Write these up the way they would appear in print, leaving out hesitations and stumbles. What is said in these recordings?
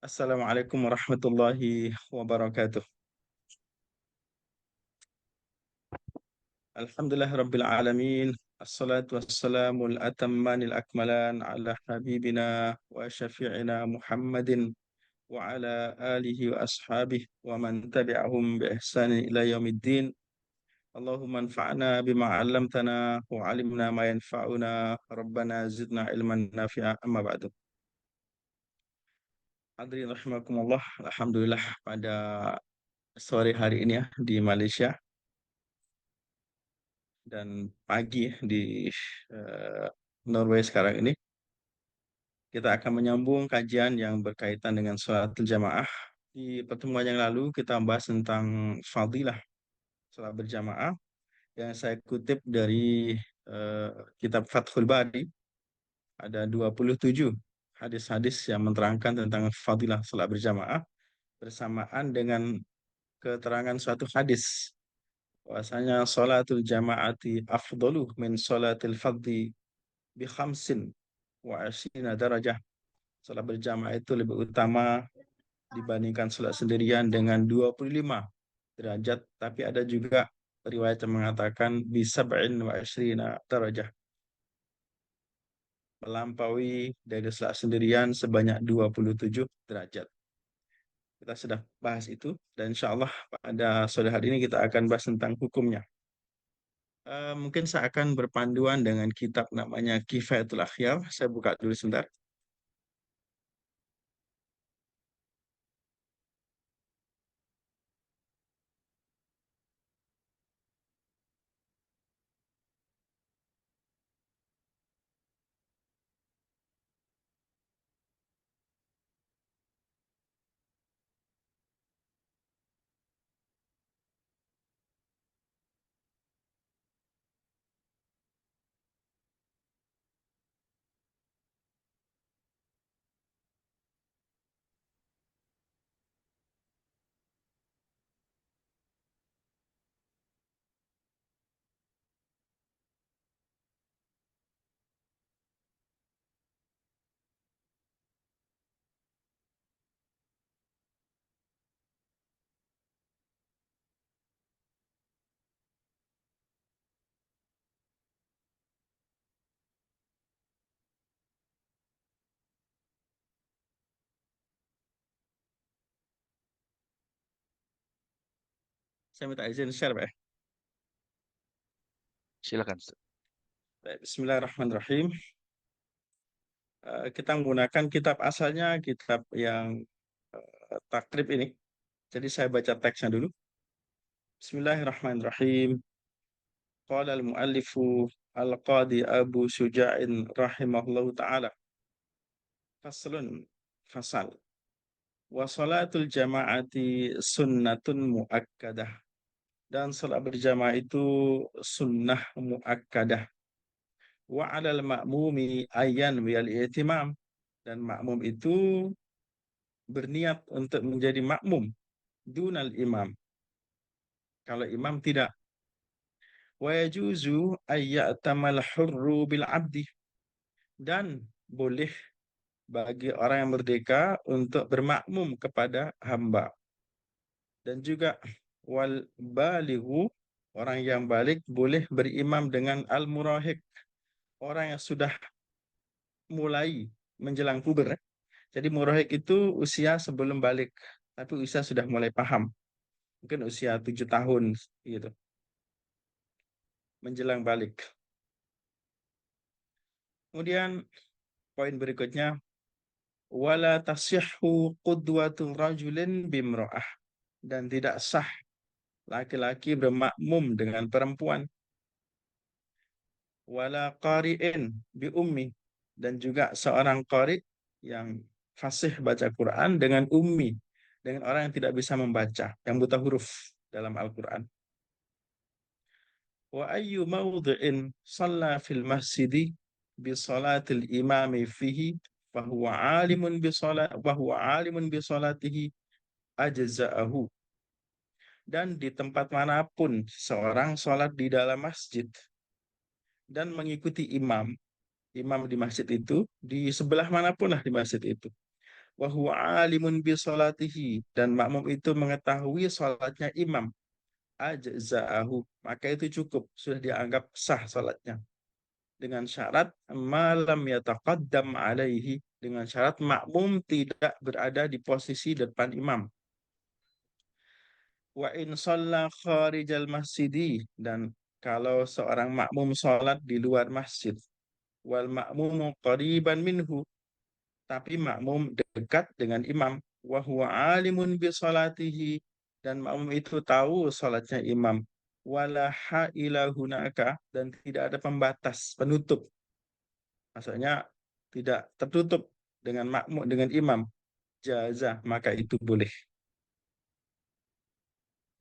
Assalamualaikum warahmatullahi wabarakatuh. Alhamdulillah rabbil alamin. Assalatu wassalamul atammanil akmalan ala habibina wa syafi'ina Muhammadin wa ala alihi wa ashabihi wa man tabi'ahum bi ihsanin ila yaumiddin. Allahumma anfa'na bima 'allamtana wa 'allimna ma yanfa'una. Rabbana zidna ilman nafi'a. Amma ba'du. Hadirin rahimakumullah. Alhamdulillah pada sore hari ini ya di Malaysia dan pagi di eh, Norway sekarang ini kita akan menyambung kajian yang berkaitan dengan sholat jamaah. Di pertemuan yang lalu kita membahas tentang fadilah sholat berjamaah yang saya kutip dari eh, kitab Fathul Bari. Ada 27 hadis-hadis yang menerangkan tentang fadilah sholat berjamaah bersamaan dengan keterangan suatu hadis bahwasanya sholatul jamaati afdalu min sholatil fadhi bi khamsin wa asyina darajah. Salat berjamaah itu lebih utama dibandingkan salat sendirian dengan 25 derajat, tapi ada juga riwayat yang mengatakan bi sab'in wa asyrina darajah, melampaui dari salat sendirian sebanyak 27 derajat. Kita sudah bahas itu dan insya Allah pada sore hari ini kita akan bahas tentang hukumnya. Mungkin saya akan berpanduan dengan kitab namanya Kifayatul Akhyar. Saya buka dulu sebentar. Saya minta izin share, Pak. Silakan, Ustaz. Baik, Bismillahirrahmanirrahim. Kita menggunakan kitab asalnya, kitab yang takrib ini. Jadi saya baca teksnya dulu. Bismillahirrahmanirrahim. Qala al-muallifu al-qadi Abu Syuja'in rahimahullahu ta'ala. Faslun. Fasal. Wa salatul jama'ati sunnatun muakkadah. Dan salat berjamaah itu sunnah muakkadah. Wa 'alal ma'mumi ayyan wiyal i'timam, dan makmum itu berniat untuk menjadi makmum dunal imam, kalau imam tidak. Wa yajuzu ayyatamal hurru bil abdi, dan boleh bagi orang yang merdeka untuk bermakmum kepada hamba. Dan juga wal balighu, orang yang balik boleh berimam dengan al murahiq, orang yang sudah mulai menjelang puber. Jadi murahiq itu usia sebelum balik, tapi usia sudah mulai paham. Mungkin usia 7 tahun gitu, menjelang balik. Kemudian poin berikutnya, wala tasihhu qudwatu rajulin bimra'ah, dan tidak sah laki-laki bermakmum dengan perempuan. Wala qari'in bi ummi, dan juga seorang qari yang fasih baca Quran dengan ummi, dengan orang yang tidak bisa membaca, yang buta huruf dalam Al-Quran. Wa ayyu mawdi'in shalla fil masjidi bi salatil imami fihi fahuwa alimun bi salat wa huwa alimun bi salatihi ajza'ahu, dan di tempat manapun seorang sholat di dalam masjid dan mengikuti imam, imam di masjid itu, di sebelah manapun lah di masjid itu, wa huwa alimun bi salatihi, dan makmum itu mengetahui salatnya imam, ajza'ahu, maka itu cukup, sudah dianggap sah salatnya. Dengan syarat malam yataqaddam alaihi, dengan syarat makmum tidak berada di posisi depan imam. Wa in shalla kharijal masjidi, dan kalau seorang makmum sholat di luar masjid, wal makmumu qariban minhu, tapi makmum dekat dengan imam, wa huwa alimun bi salatihi, dan makmum itu tahu salatnya imam, wala haila hunaka, dan tidak ada pembatas penutup, maksudnya tidak tertutup dengan makmum dengan imam, jaza, maka itu boleh.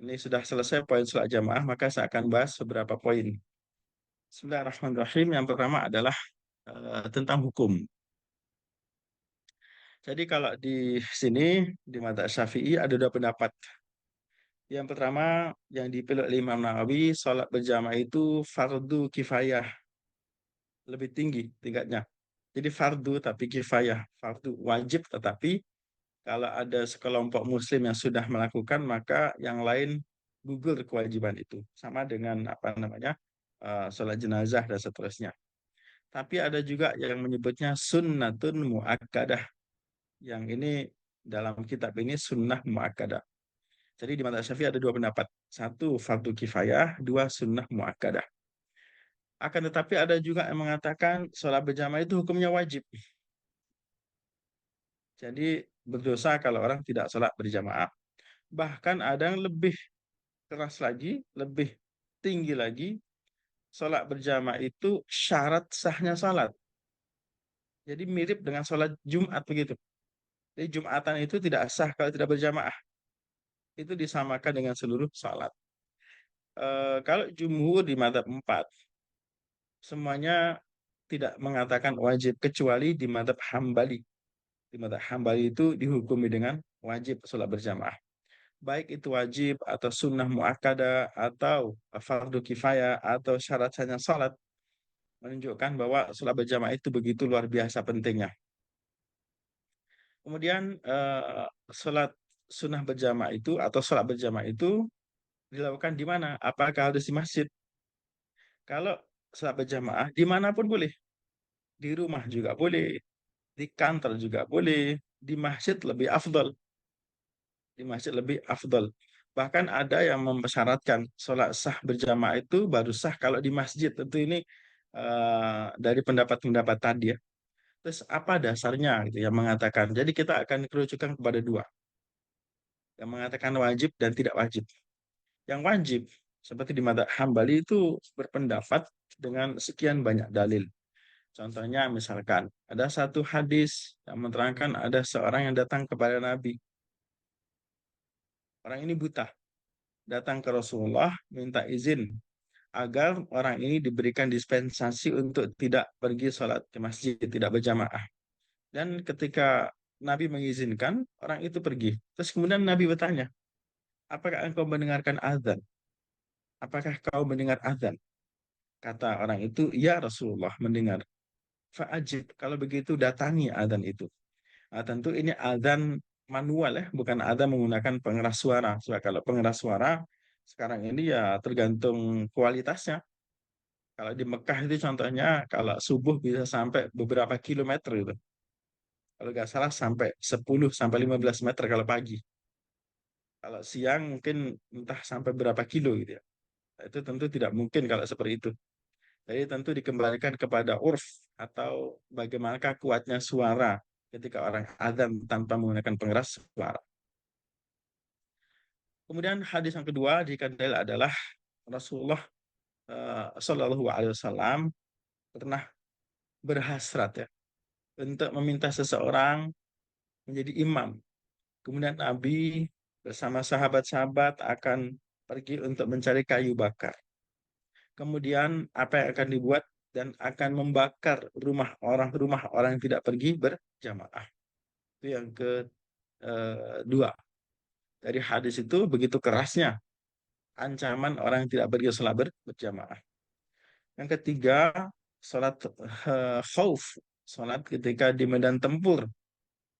Ini sudah selesai poin sholat jamaah, maka saya akan bahas beberapa poin. Bismillahirrahmanirrahim. Yang pertama adalah tentang hukum. Jadi kalau di sini di madzhab Syafi'i ada dua pendapat. Yang pertama yang dipilih oleh Imam Nawawi, sholat berjamaah itu fardu kifayah, lebih tinggi tingkatnya. Jadi fardu tapi kifayah, fardu wajib tetapi kalau ada sekelompok muslim yang sudah melakukan, maka yang lain gugur kewajiban itu. Sama dengan apa namanya, sholat jenazah dan seterusnya. Tapi ada juga yang menyebutnya sunnatun muakkadah. Yang ini dalam kitab ini sunnah muakkadah. Jadi di madzhab Syafi'i ada dua pendapat. Satu fardu kifayah, dua sunnah muakkadah. Akan tetapi ada juga yang mengatakan sholat berjamaah itu hukumnya wajib. Jadi berdosa kalau orang tidak sholat berjamaah. Bahkan ada yang lebih keras lagi, lebih tinggi lagi, sholat berjamaah itu syarat sahnya sholat. Jadi mirip dengan sholat Jumat begitu. Jadi Jumatan itu tidak sah kalau tidak berjamaah. Itu disamakan dengan seluruh sholat. Kalau jumhur di madzhab 4, semuanya tidak mengatakan wajib kecuali di madzhab Hambali. Di madzhab Hambali itu dihukumi dengan wajib sholat berjamaah. Baik itu wajib atau sunnah muakkada atau fardu kifayah atau syarat sahnya salat, menunjukkan bahwa sholat berjamaah itu begitu luar biasa pentingnya. Kemudian sholat sunnah berjamaah itu atau sholat berjamaah itu dilakukan di mana? Apakah harus di masjid? Kalau sholat berjamaah dimanapun boleh, di rumah juga boleh, di kantor juga boleh, di masjid lebih afdal, di masjid lebih afdal. Bahkan ada yang mempersyaratkan sholat sah berjamaah itu baru sah kalau di masjid. Tentu ini dari pendapat-pendapat tadi ya. Terus apa dasarnya gitu yang mengatakan? Jadi kita akan kerucutkan kepada dua, yang mengatakan wajib dan tidak wajib. Yang wajib seperti di madzhab Hambali itu berpendapat dengan sekian banyak dalil. Contohnya misalkan ada satu hadis yang menerangkan ada seorang yang datang kepada Nabi. Orang ini buta, datang ke Rasulullah minta izin agar orang ini diberikan dispensasi untuk tidak pergi sholat ke masjid, tidak berjamaah. Dan ketika Nabi mengizinkan, orang itu pergi. Terus kemudian Nabi bertanya, apakah engkau mendengarkan azan? Apakah kau mendengar azan? Kata orang itu, ya Rasulullah mendengar. Fa'ajib, kalau begitu datangi azan itu. Nah, tentu ini azan manual ya, bukan azan menggunakan pengeras suara. Sebab kalau pengeras suara sekarang ini ya tergantung kualitasnya. Kalau di Mekah itu contohnya kalau subuh bisa sampai beberapa kilometer itu. Kalau nggak salah sampai 10 sampai 15 meter kalau pagi. Kalau siang mungkin entah sampai berapa kilo gitu ya. Nah, itu tentu tidak mungkin kalau seperti itu. Jadi tentu dikembalikan kepada urf atau bagaimanakah kuatnya suara ketika orang azan tanpa menggunakan pengeras suara. Kemudian hadis yang kedua di dalil adalah Rasulullah Shallallahu Alaihi Wasallam pernah berhasrat ya untuk meminta seseorang menjadi imam. Kemudian Nabi bersama sahabat-sahabat akan pergi untuk mencari kayu bakar. Kemudian apa yang akan dibuat dan akan membakar rumah orang yang tidak pergi berjamaah. Itu yang kedua. Dari hadis itu begitu kerasnya ancaman orang yang tidak pergi sholat berjamaah. Yang ketiga, sholat khauf, sholat ketika di medan tempur.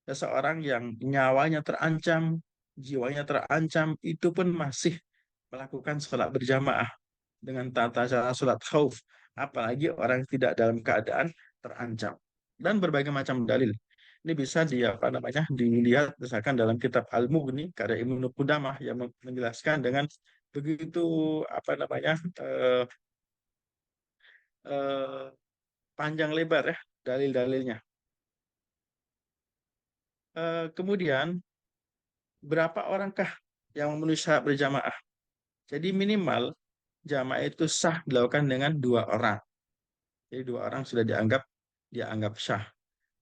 Seseorang yang nyawanya terancam, jiwanya terancam, itu pun masih melakukan sholat berjamaah dengan tata cara sholat khauf. Apalagi orang yang tidak dalam keadaan terancam. Dan berbagai macam dalil. Ini bisa apa namanya, dilihat misalkan dalam kitab Al-Mughni karya Ibnu Qudamah yang menjelaskan dengan begitu apa namanya eh, panjang lebar ya dalil-dalilnya. Kemudian berapa orangkah yang memenuhi syarat berjamaah? Jadi minimal jamaah itu sah dilakukan dengan dua orang. Jadi dua orang sudah dianggap sah.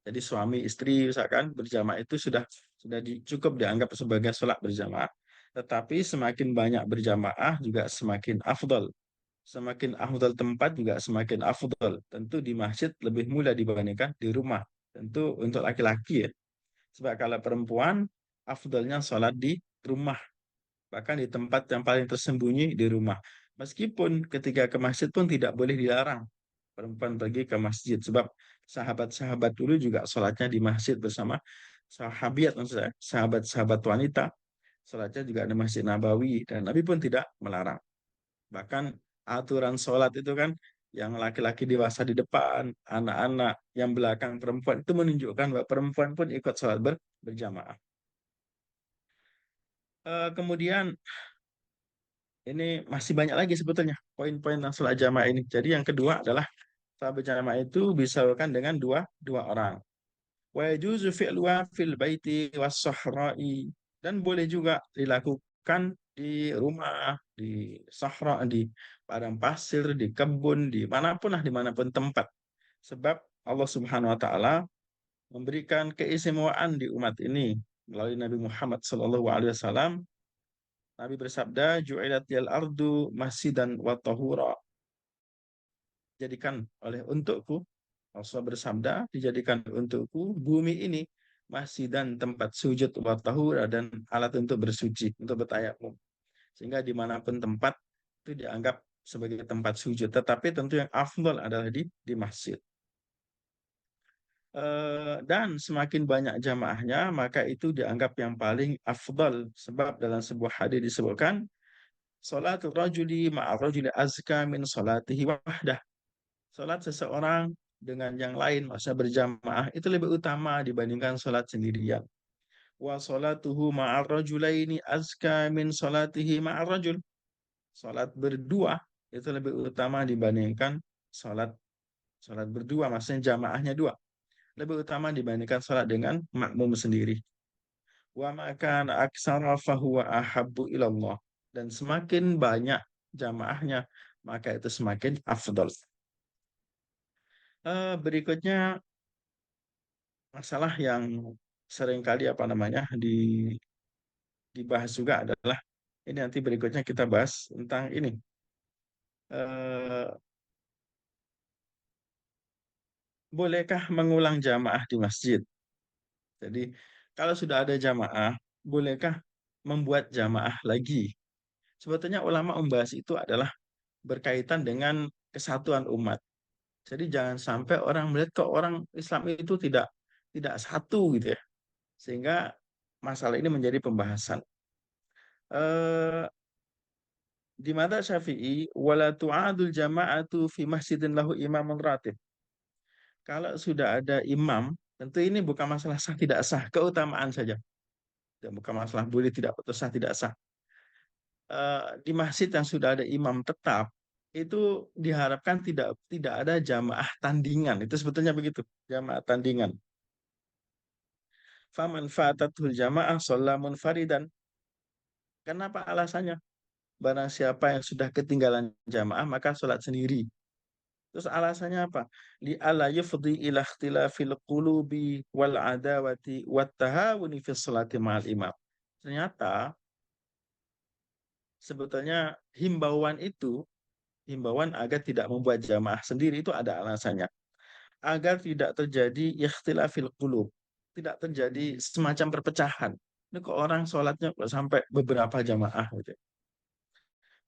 Jadi suami istri misalkan berjamaah itu cukup dianggap sebagai sholat berjamaah. Tetapi semakin banyak berjamaah juga semakin afdol. Semakin afdol tempat juga semakin afdol. Tentu di masjid lebih mudah dibandingkan di rumah. Tentu untuk laki-laki ya. Sebab kalau perempuan afdolnya sholat di rumah, bahkan di tempat yang paling tersembunyi di rumah. Meskipun ketika ke masjid pun tidak boleh dilarang perempuan pergi ke masjid, sebab sahabat-sahabat dulu juga sholatnya di masjid bersama sahabiat, maksudnya sahabat-sahabat wanita, sholatnya juga di Masjid Nabawi, dan Nabi pun tidak melarang. Bahkan aturan sholat itu kan yang laki-laki dewasa di depan, anak-anak yang belakang perempuan, itu menunjukkan bahwa perempuan pun ikut sholat berjamaah. Kemudian ini masih banyak lagi sebetulnya poin-poin tentang sholat jamaah ini. Jadi yang kedua adalah sholat berjamaah itu bisa dilakukan dengan dua dua orang. Wa yajuzu fi'luha fil baiti was sahra'i, dan boleh juga dilakukan di rumah, di sahra, di padang pasir, di kebun, di manapun lah, dimanapun tempat. Sebab Allah Subhanahu Wa Taala memberikan keistimewaan di umat ini melalui Nabi Muhammad SAW. Nabi bersabda, "Ju'ilatil ardu masjidan wa tahura." Jadikan oleh untukku, Rasul bersabda, dijadikan untukku bumi ini masjidan, tempat sujud wa tahura, dan alat untuk bersuci, untuk bertayamum. Sehingga dimanapun tempat itu dianggap sebagai tempat sujud. Tetapi tentu yang afdal adalah di masjid. Dan semakin banyak jamaahnya, maka itu dianggap yang paling afdal. Sebab dalam sebuah hadis disebutkan, salatul rajuli ma'ar rajuli azka min salatihi wahdah. Salat seseorang dengan yang lain, maksudnya berjamaah, itu lebih utama dibandingkan salat sendirian. Wa salatuhu ma'ar rajulaini azka min salatihi ma'ar rajul. Salat berdua itu lebih utama dibandingkan salat salat berdua, maksudnya jamaahnya dua. Lebih utama dibandingkan salat dengan makmum sendiri. Wa maka aksara fahuwa ahabbu ilallah. Dan semakin banyak jamaahnya, maka itu semakin afdal. Berikutnya masalah yang sering kali apa namanya dibahas juga adalah ini, nanti berikutnya kita bahas tentang ini. Eh, Bolehkah mengulang jamaah di masjid? Jadi kalau sudah ada jamaah, bolehkah membuat jamaah lagi? Sebetulnya ulama membahas itu adalah berkaitan dengan kesatuan umat. Jadi jangan sampai orang melihat kok orang Islam itu tidak tidak satu gitu ya. Sehingga masalah ini menjadi pembahasan. Eh, di mata Syafi'i, wala tu'adul jama'atu fi masjidin lahu imamun ratib. Kalau sudah ada imam, tentu ini bukan masalah sah tidak sah, keutamaan saja. Dan bukan masalah boleh tidak atau sah tidak sah. Di masjid yang sudah ada imam tetap, itu diharapkan tidak tidak ada jamaah tandingan. Itu sebetulnya begitu, jamaah tandingan. Faman fatatul jamaah shalla faridan. Kenapa alasannya? Barang siapa yang sudah ketinggalan jamaah maka sholat sendiri. Terus alasannya apa? Li alla yufdi ila ikhtilafil qulubi wal adawati wat tahawuni fi sholati ma'al imam. Ternyata sebetulnya himbauan agar tidak membuat jamaah sendiri itu ada alasannya. Agar tidak terjadi ikhtilafil qulub, tidak terjadi semacam perpecahan. Ini kok orang sholatnya kok sampai beberapa jamaah gitu.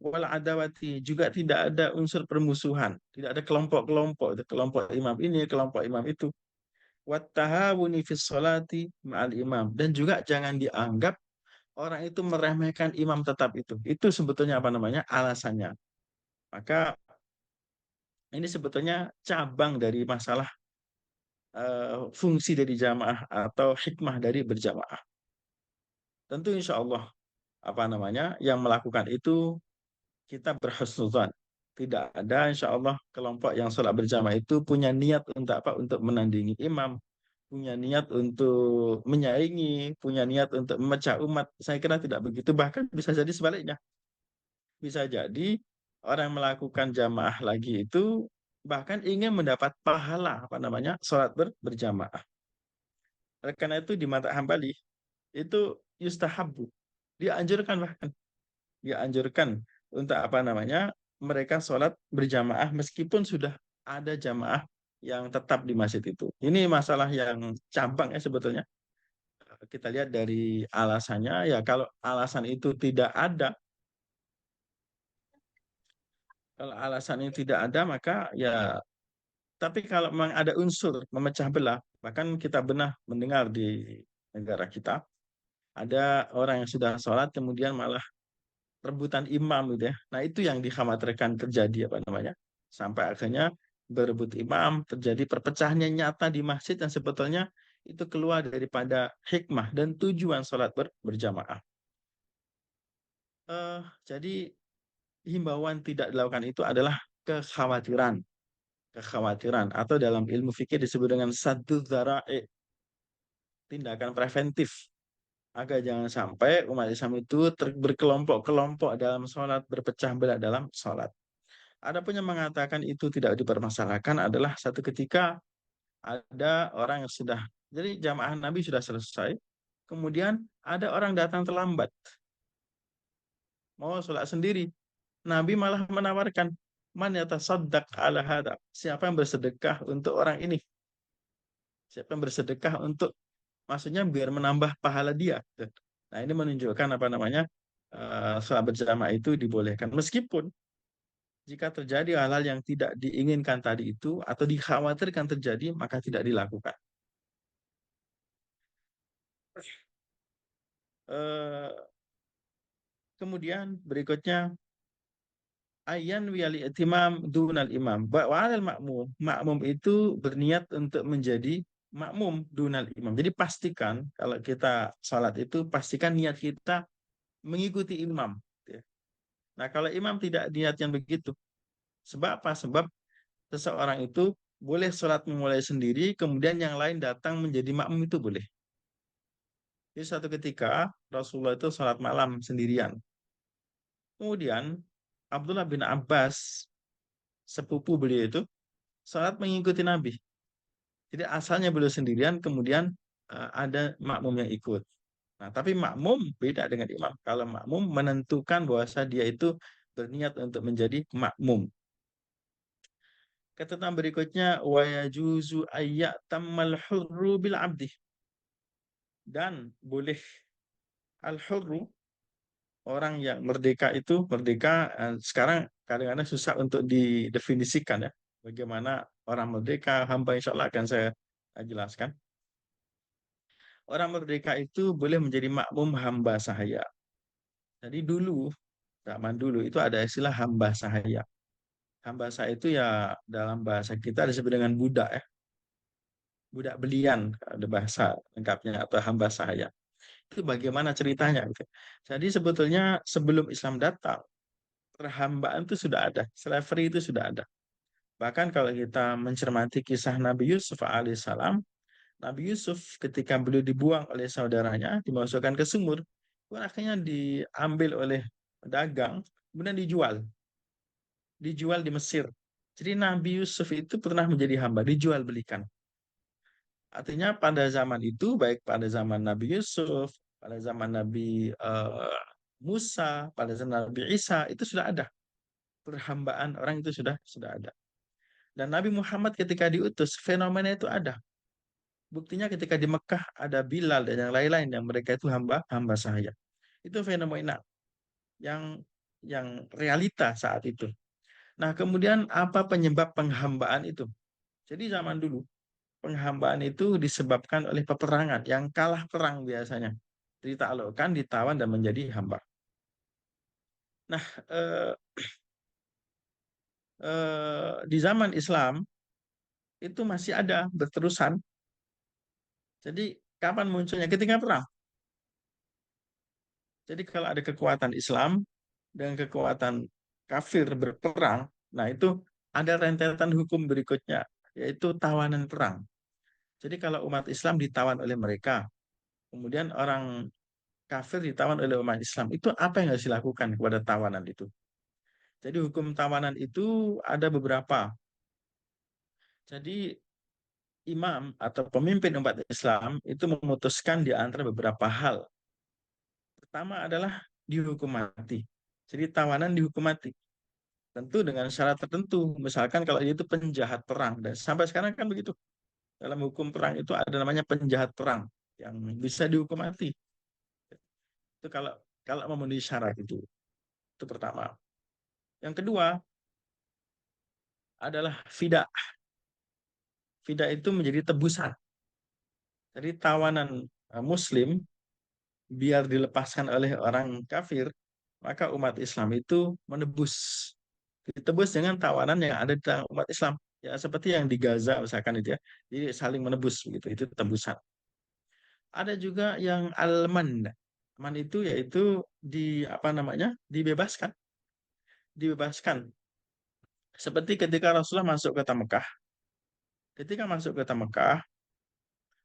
Wal adawati, juga tidak ada unsur permusuhan, tidak ada kelompok-kelompok, itu kelompok imam ini, kelompok imam itu. wattahawuni fis sholati ma'al imam, dan juga jangan dianggap orang itu meremehkan imam tetap itu. Itu sebetulnya apa namanya? Alasannya. Maka ini sebetulnya cabang dari masalah fungsi dari jamaah atau hikmah dari berjamaah. Tentu insya Allah apa namanya yang melakukan itu kita berhusnuzan. Tidak ada insya Allah kelompok yang sholat berjamaah itu punya niat untuk apa? Untuk menandingi imam, punya niat untuk menyaingi, punya niat untuk memecah umat. Saya kira tidak begitu. Bahkan bisa jadi sebaliknya. Bisa jadi orang melakukan jamaah lagi itu bahkan ingin mendapat pahala apa namanya sholat berjamaah. Oleh karena itu di mata Hambali itu yustahabu, dianjurkan, bahkan dianjurkan untuk apa namanya mereka sholat berjamaah meskipun sudah ada jamaah yang tetap di masjid itu. Ini masalah yang cabang ya sebetulnya. Kita lihat dari alasannya, ya kalau alasan itu tidak ada, kalau alasan ini tidak ada maka ya, tapi kalau memang ada unsur memecah belah, bahkan kita pernah mendengar di negara kita ada orang yang sudah sholat kemudian malah rebutan imam gitu ya. Nah, itu yang dikhawatirkan terjadi apa namanya? Sampai akhirnya berebut imam, terjadi perpecahan yang nyata di masjid yang sebetulnya itu keluar daripada hikmah dan tujuan sholat berjamaah. Jadi himbauan tidak dilakukan itu adalah kekhawatiran, kekhawatiran atau dalam ilmu fikih disebut dengan saddu dzara'i, tindakan preventif agar jangan sampai umat Islam itu berkelompok-kelompok dalam sholat, berpecah belah dalam sholat. Adapun yang mengatakan itu tidak dipermasalahkan adalah satu ketika ada orang yang sudah, jadi jamaah Nabi sudah selesai, kemudian ada orang datang terlambat, mau sholat sendiri. Nabi malah menawarkan, man yatasaddaq ala hada, siapa yang bersedekah untuk orang ini? Siapa yang bersedekah untuk, maksudnya biar menambah pahala dia. Nah, ini menunjukkan apa namanya? Sholat berjamaah itu dibolehkan meskipun jika terjadi hal-hal yang tidak diinginkan tadi itu atau dikhawatirkan terjadi, maka tidak dilakukan. Eh, Kemudian berikutnya ayan wiyali itimam dunal imam. Wa'alal makmum. Makmum itu berniat untuk menjadi makmum dunal imam. Jadi pastikan kalau kita salat itu pastikan niat kita mengikuti imam. Ya. Nah, kalau imam tidak niatnya begitu, sebab apa? Sebab seseorang itu boleh sholat memulai sendiri, kemudian yang lain datang menjadi makmum itu boleh. Jadi suatu ketika Rasulullah itu sholat malam sendirian. Kemudian Abdullah bin Abbas, sepupu beliau itu, sholat mengikuti Nabi. Jadi asalnya beliau sendirian, kemudian ada makmum yang ikut. Nah, tapi makmum beda dengan imam. Kalau makmum menentukan bahwa dia itu berniat untuk menjadi makmum. Catatan berikutnya wa yajuzu ayyatammal hurru bil abdi, dan boleh al hurru, orang yang merdeka itu merdeka, sekarang kadang-kadang susah untuk didefinisikan ya. Bagaimana orang merdeka, hamba insya Allah akan saya jelaskan. Orang merdeka itu boleh menjadi makmum hamba sahaya. Jadi dulu, zaman dulu itu ada istilah hamba sahaya. Hamba sahaya itu ya dalam bahasa kita disebut dengan budak ya. Budak belian, ada bahasa lengkapnya, atau hamba sahaya. Itu bagaimana ceritanya gitu. Jadi sebetulnya sebelum Islam datang, perhambaan itu sudah ada, slavery itu sudah ada. Bahkan kalau kita mencermati kisah Nabi Yusuf alaihissalam, Nabi Yusuf ketika beliau dibuang oleh saudaranya, dimasukkan ke sumur, akhirnya diambil oleh pedagang, kemudian dijual di Mesir. Jadi Nabi Yusuf itu pernah menjadi hamba, dijual belikan. Artinya pada zaman itu, baik pada zaman Nabi Yusuf, pada zaman Nabi Musa, pada zaman Nabi Isa, itu sudah ada perhambaan orang, itu sudah ada. Dan Nabi Muhammad ketika diutus, fenomena itu ada. Buktinya ketika di Mekah ada Bilal dan yang lain-lain yang mereka itu hamba hamba sahaya. Itu fenomena yang realita saat itu. Nah, kemudian apa penyebab penghambaan itu? Jadi zaman dulu penghambaan itu disebabkan oleh peperangan, yang kalah perang biasanya. Ditaklukkan, ditawan, dan menjadi hamba. Nah, eh, di zaman Islam itu masih ada berterusan. Jadi kapan munculnya? Ketika perang. Jadi kalau ada kekuatan Islam dan kekuatan kafir berperang, nah itu ada rentetan hukum berikutnya, yaitu tawanan perang. Jadi kalau umat Islam ditawan oleh mereka, kemudian orang kafir ditawan oleh umat Islam, itu apa yang harus dilakukan kepada tawanan itu? Jadi hukum tawanan itu ada beberapa. Jadi imam atau pemimpin umat Islam itu memutuskan di antara beberapa hal. Pertama adalah dihukum mati. Jadi tawanan dihukum mati. Tentu dengan syarat tertentu. Misalkan kalau dia itu penjahat perang. Dan sampai sekarang kan begitu. Dalam hukum perang itu ada namanya penjahat perang yang bisa dihukum mati. Itu kalau kalau memenuhi syarat itu. Itu pertama. Yang kedua adalah fida. Fida itu menjadi tebusan. Jadi tawanan Muslim biar dilepaskan oleh orang kafir, maka umat Islam itu menebus. Ditebus dengan tawanan yang ada di tangan umat Islam. Ya seperti yang di Gaza misalkan itu ya. Jadi saling menebus begitu. Itu tebusan. Ada juga yang alman. Alman itu yaitu di apa namanya? Dibebaskan, dibebaskan. Seperti ketika Rasulullah masuk kota Mekah. Ketika masuk kota Mekah,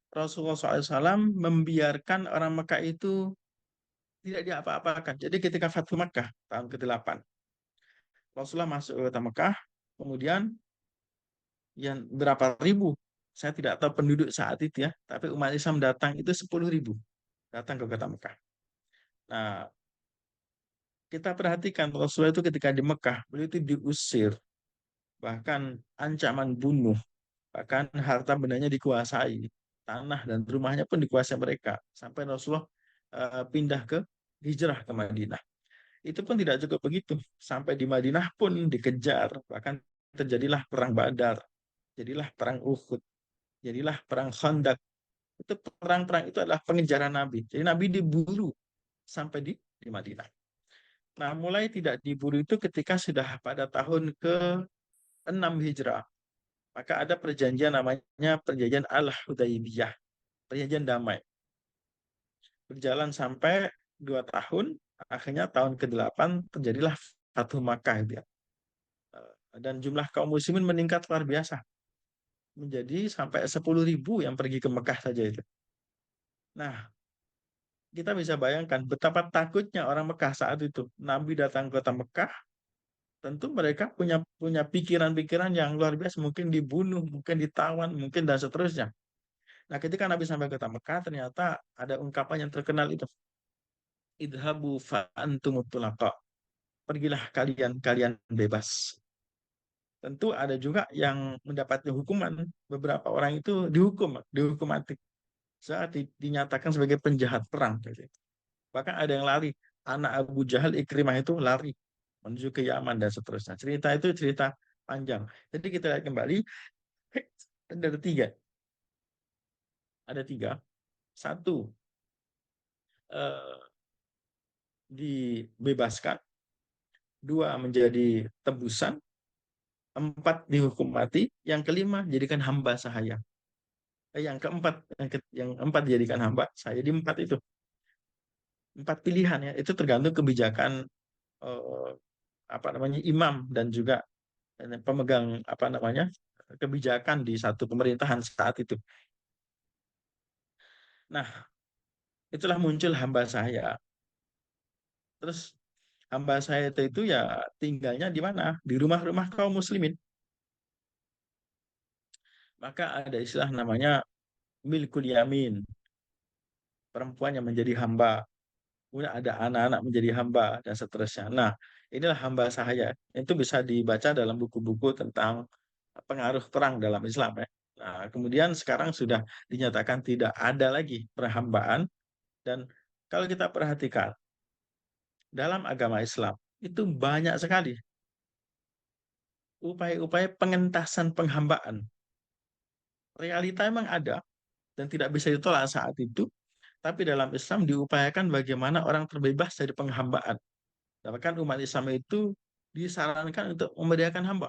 Rasulullah SAW membiarkan orang Mekah itu tidak diapa-apakan. Jadi ketika Fathu Mekah tahun ke-8, Rasulullah masuk ke kota Mekah, kemudian yang berapa ribu, saya tidak tahu penduduk saat itu ya, tapi umat Islam datang itu 10.000 datang ke kota Mekah. Nah, kita perhatikan Rasulullah itu ketika di Mekah, beliau itu diusir, bahkan ancaman bunuh, bahkan harta bendanya dikuasai, tanah dan rumahnya pun dikuasai mereka, sampai Rasulullah pindah ke hijrah ke Madinah. Itu pun tidak cukup begitu, sampai di Madinah pun dikejar, bahkan terjadilah perang Badar, jadilah perang Uhud, jadilah perang Khandaq. Itu perang-perang itu adalah pengejaran Nabi. Jadi Nabi diburu sampai di Madinah. Nah, mulai tidak diburu itu ketika sudah pada tahun ke-6 Hijrah. Maka ada perjanjian namanya perjanjian Al-Hudaybiyah, perjanjian damai. Berjalan sampai 2 tahun, akhirnya tahun ke-8 terjadilah Fathu Makkah itu ya. Dan jumlah kaum muslimin meningkat luar biasa. Menjadi sampai 10.000 yang pergi ke Mekah saja itu. Nah, kita bisa bayangkan betapa takutnya orang Mekah saat itu. Nabi datang ke kota Mekah, tentu mereka punya punya pikiran-pikiran yang luar biasa, mungkin dibunuh, mungkin ditawan, mungkin dan seterusnya. Nah, ketika Nabi sampai ke kota Mekah, ternyata ada ungkapan yang terkenal itu, idhabu fa'antumut tulaqa. Pergilah kalian, kalian bebas. Tentu ada juga yang mendapatkan hukuman. Beberapa orang itu dihukum mati. Saat dinyatakan sebagai penjahat perang. Bahkan ada yang lari. Anak Abu Jahal Ikrimah itu lari menuju ke Yaman dan seterusnya. Cerita itu cerita panjang. Jadi kita lihat kembali, ada tiga. Ada tiga. Satu, eh, dibebaskan. Dua, menjadi tebusan. Empat, dihukum mati. Yang kelima, jadikan hamba sahaya. Yang keempat, yang empat dijadikan hamba saya. Di empat itu. Empat pilihan ya. Itu tergantung kebijakan eh, apa namanya imam dan juga pemegang apa namanya kebijakan di satu pemerintahan saat itu. Nah, itulah muncul hamba saya. Terus hamba saya itu ya tinggalnya di mana? Di rumah-rumah kaum muslimin. Maka ada istilah namanya milkul yamin, perempuan yang menjadi hamba. Kemudian ada anak-anak menjadi hamba dan seterusnya. Nah, inilah hamba saya. Itu bisa dibaca dalam buku-buku tentang pengaruh perang dalam Islam ya. Nah, kemudian sekarang sudah dinyatakan tidak ada lagi perhambaan dan kalau kita perhatikan dalam agama Islam itu banyak sekali upaya-upaya pengentasan penghambaan. Realita memang ada dan tidak bisa ditolak saat itu, tapi dalam Islam diupayakan bagaimana orang terbebas dari penghambaan. Bahkan umat Islam itu disarankan untuk memberdayakan hamba.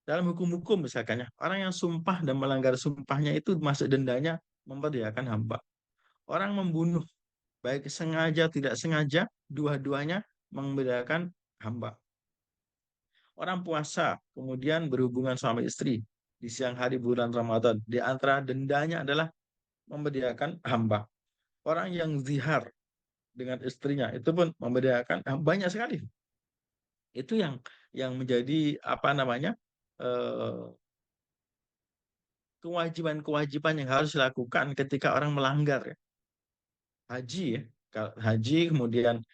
Dalam hukum-hukum misalkan ya, orang yang sumpah dan melanggar sumpahnya itu masuk dendanya memberdayakan hamba. Orang membunuh, baik sengaja tidak sengaja, dua-duanya memberdayakan hamba. Orang puasa, kemudian berhubungan suami istri di siang hari bulan Ramadan. Di antara dendanya adalah memberdayakan hamba. Orang yang zihar dengan istrinya itu pun memberdayakan banyak sekali. Itu yang menjadi apa namanya eh, kewajiban-kewajiban yang harus dilakukan ketika orang melanggar ya. Haji ya. Kalau haji kemudian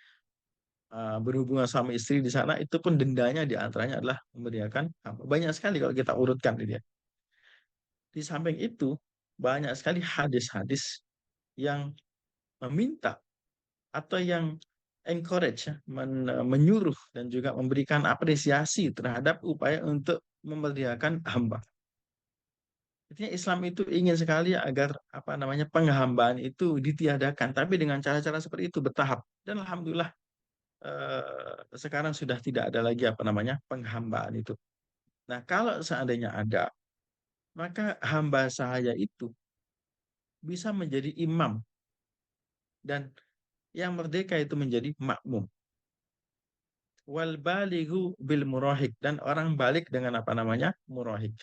berhubungan suami istri di sana itu pun dendanya di antaranya adalah memberdayakan hamba. Banyak sekali kalau kita urutkan ini ya. Di samping itu banyak sekali hadis-hadis yang meminta atau yang encourage ya, menyuruh dan juga memberikan apresiasi terhadap upaya untuk memerdekakan hamba. Artinya Islam itu ingin sekali agar apa namanya penghambaan itu ditiadakan, tapi dengan cara-cara seperti itu bertahap. Dan alhamdulillah sekarang sudah tidak ada lagi apa namanya penghambaan itu. Nah, kalau seandainya ada, maka hamba sahaya itu bisa menjadi imam dan yang merdeka itu menjadi makmum. Wal balighu bil murahik dan orang balik dengan apa namanya murahik.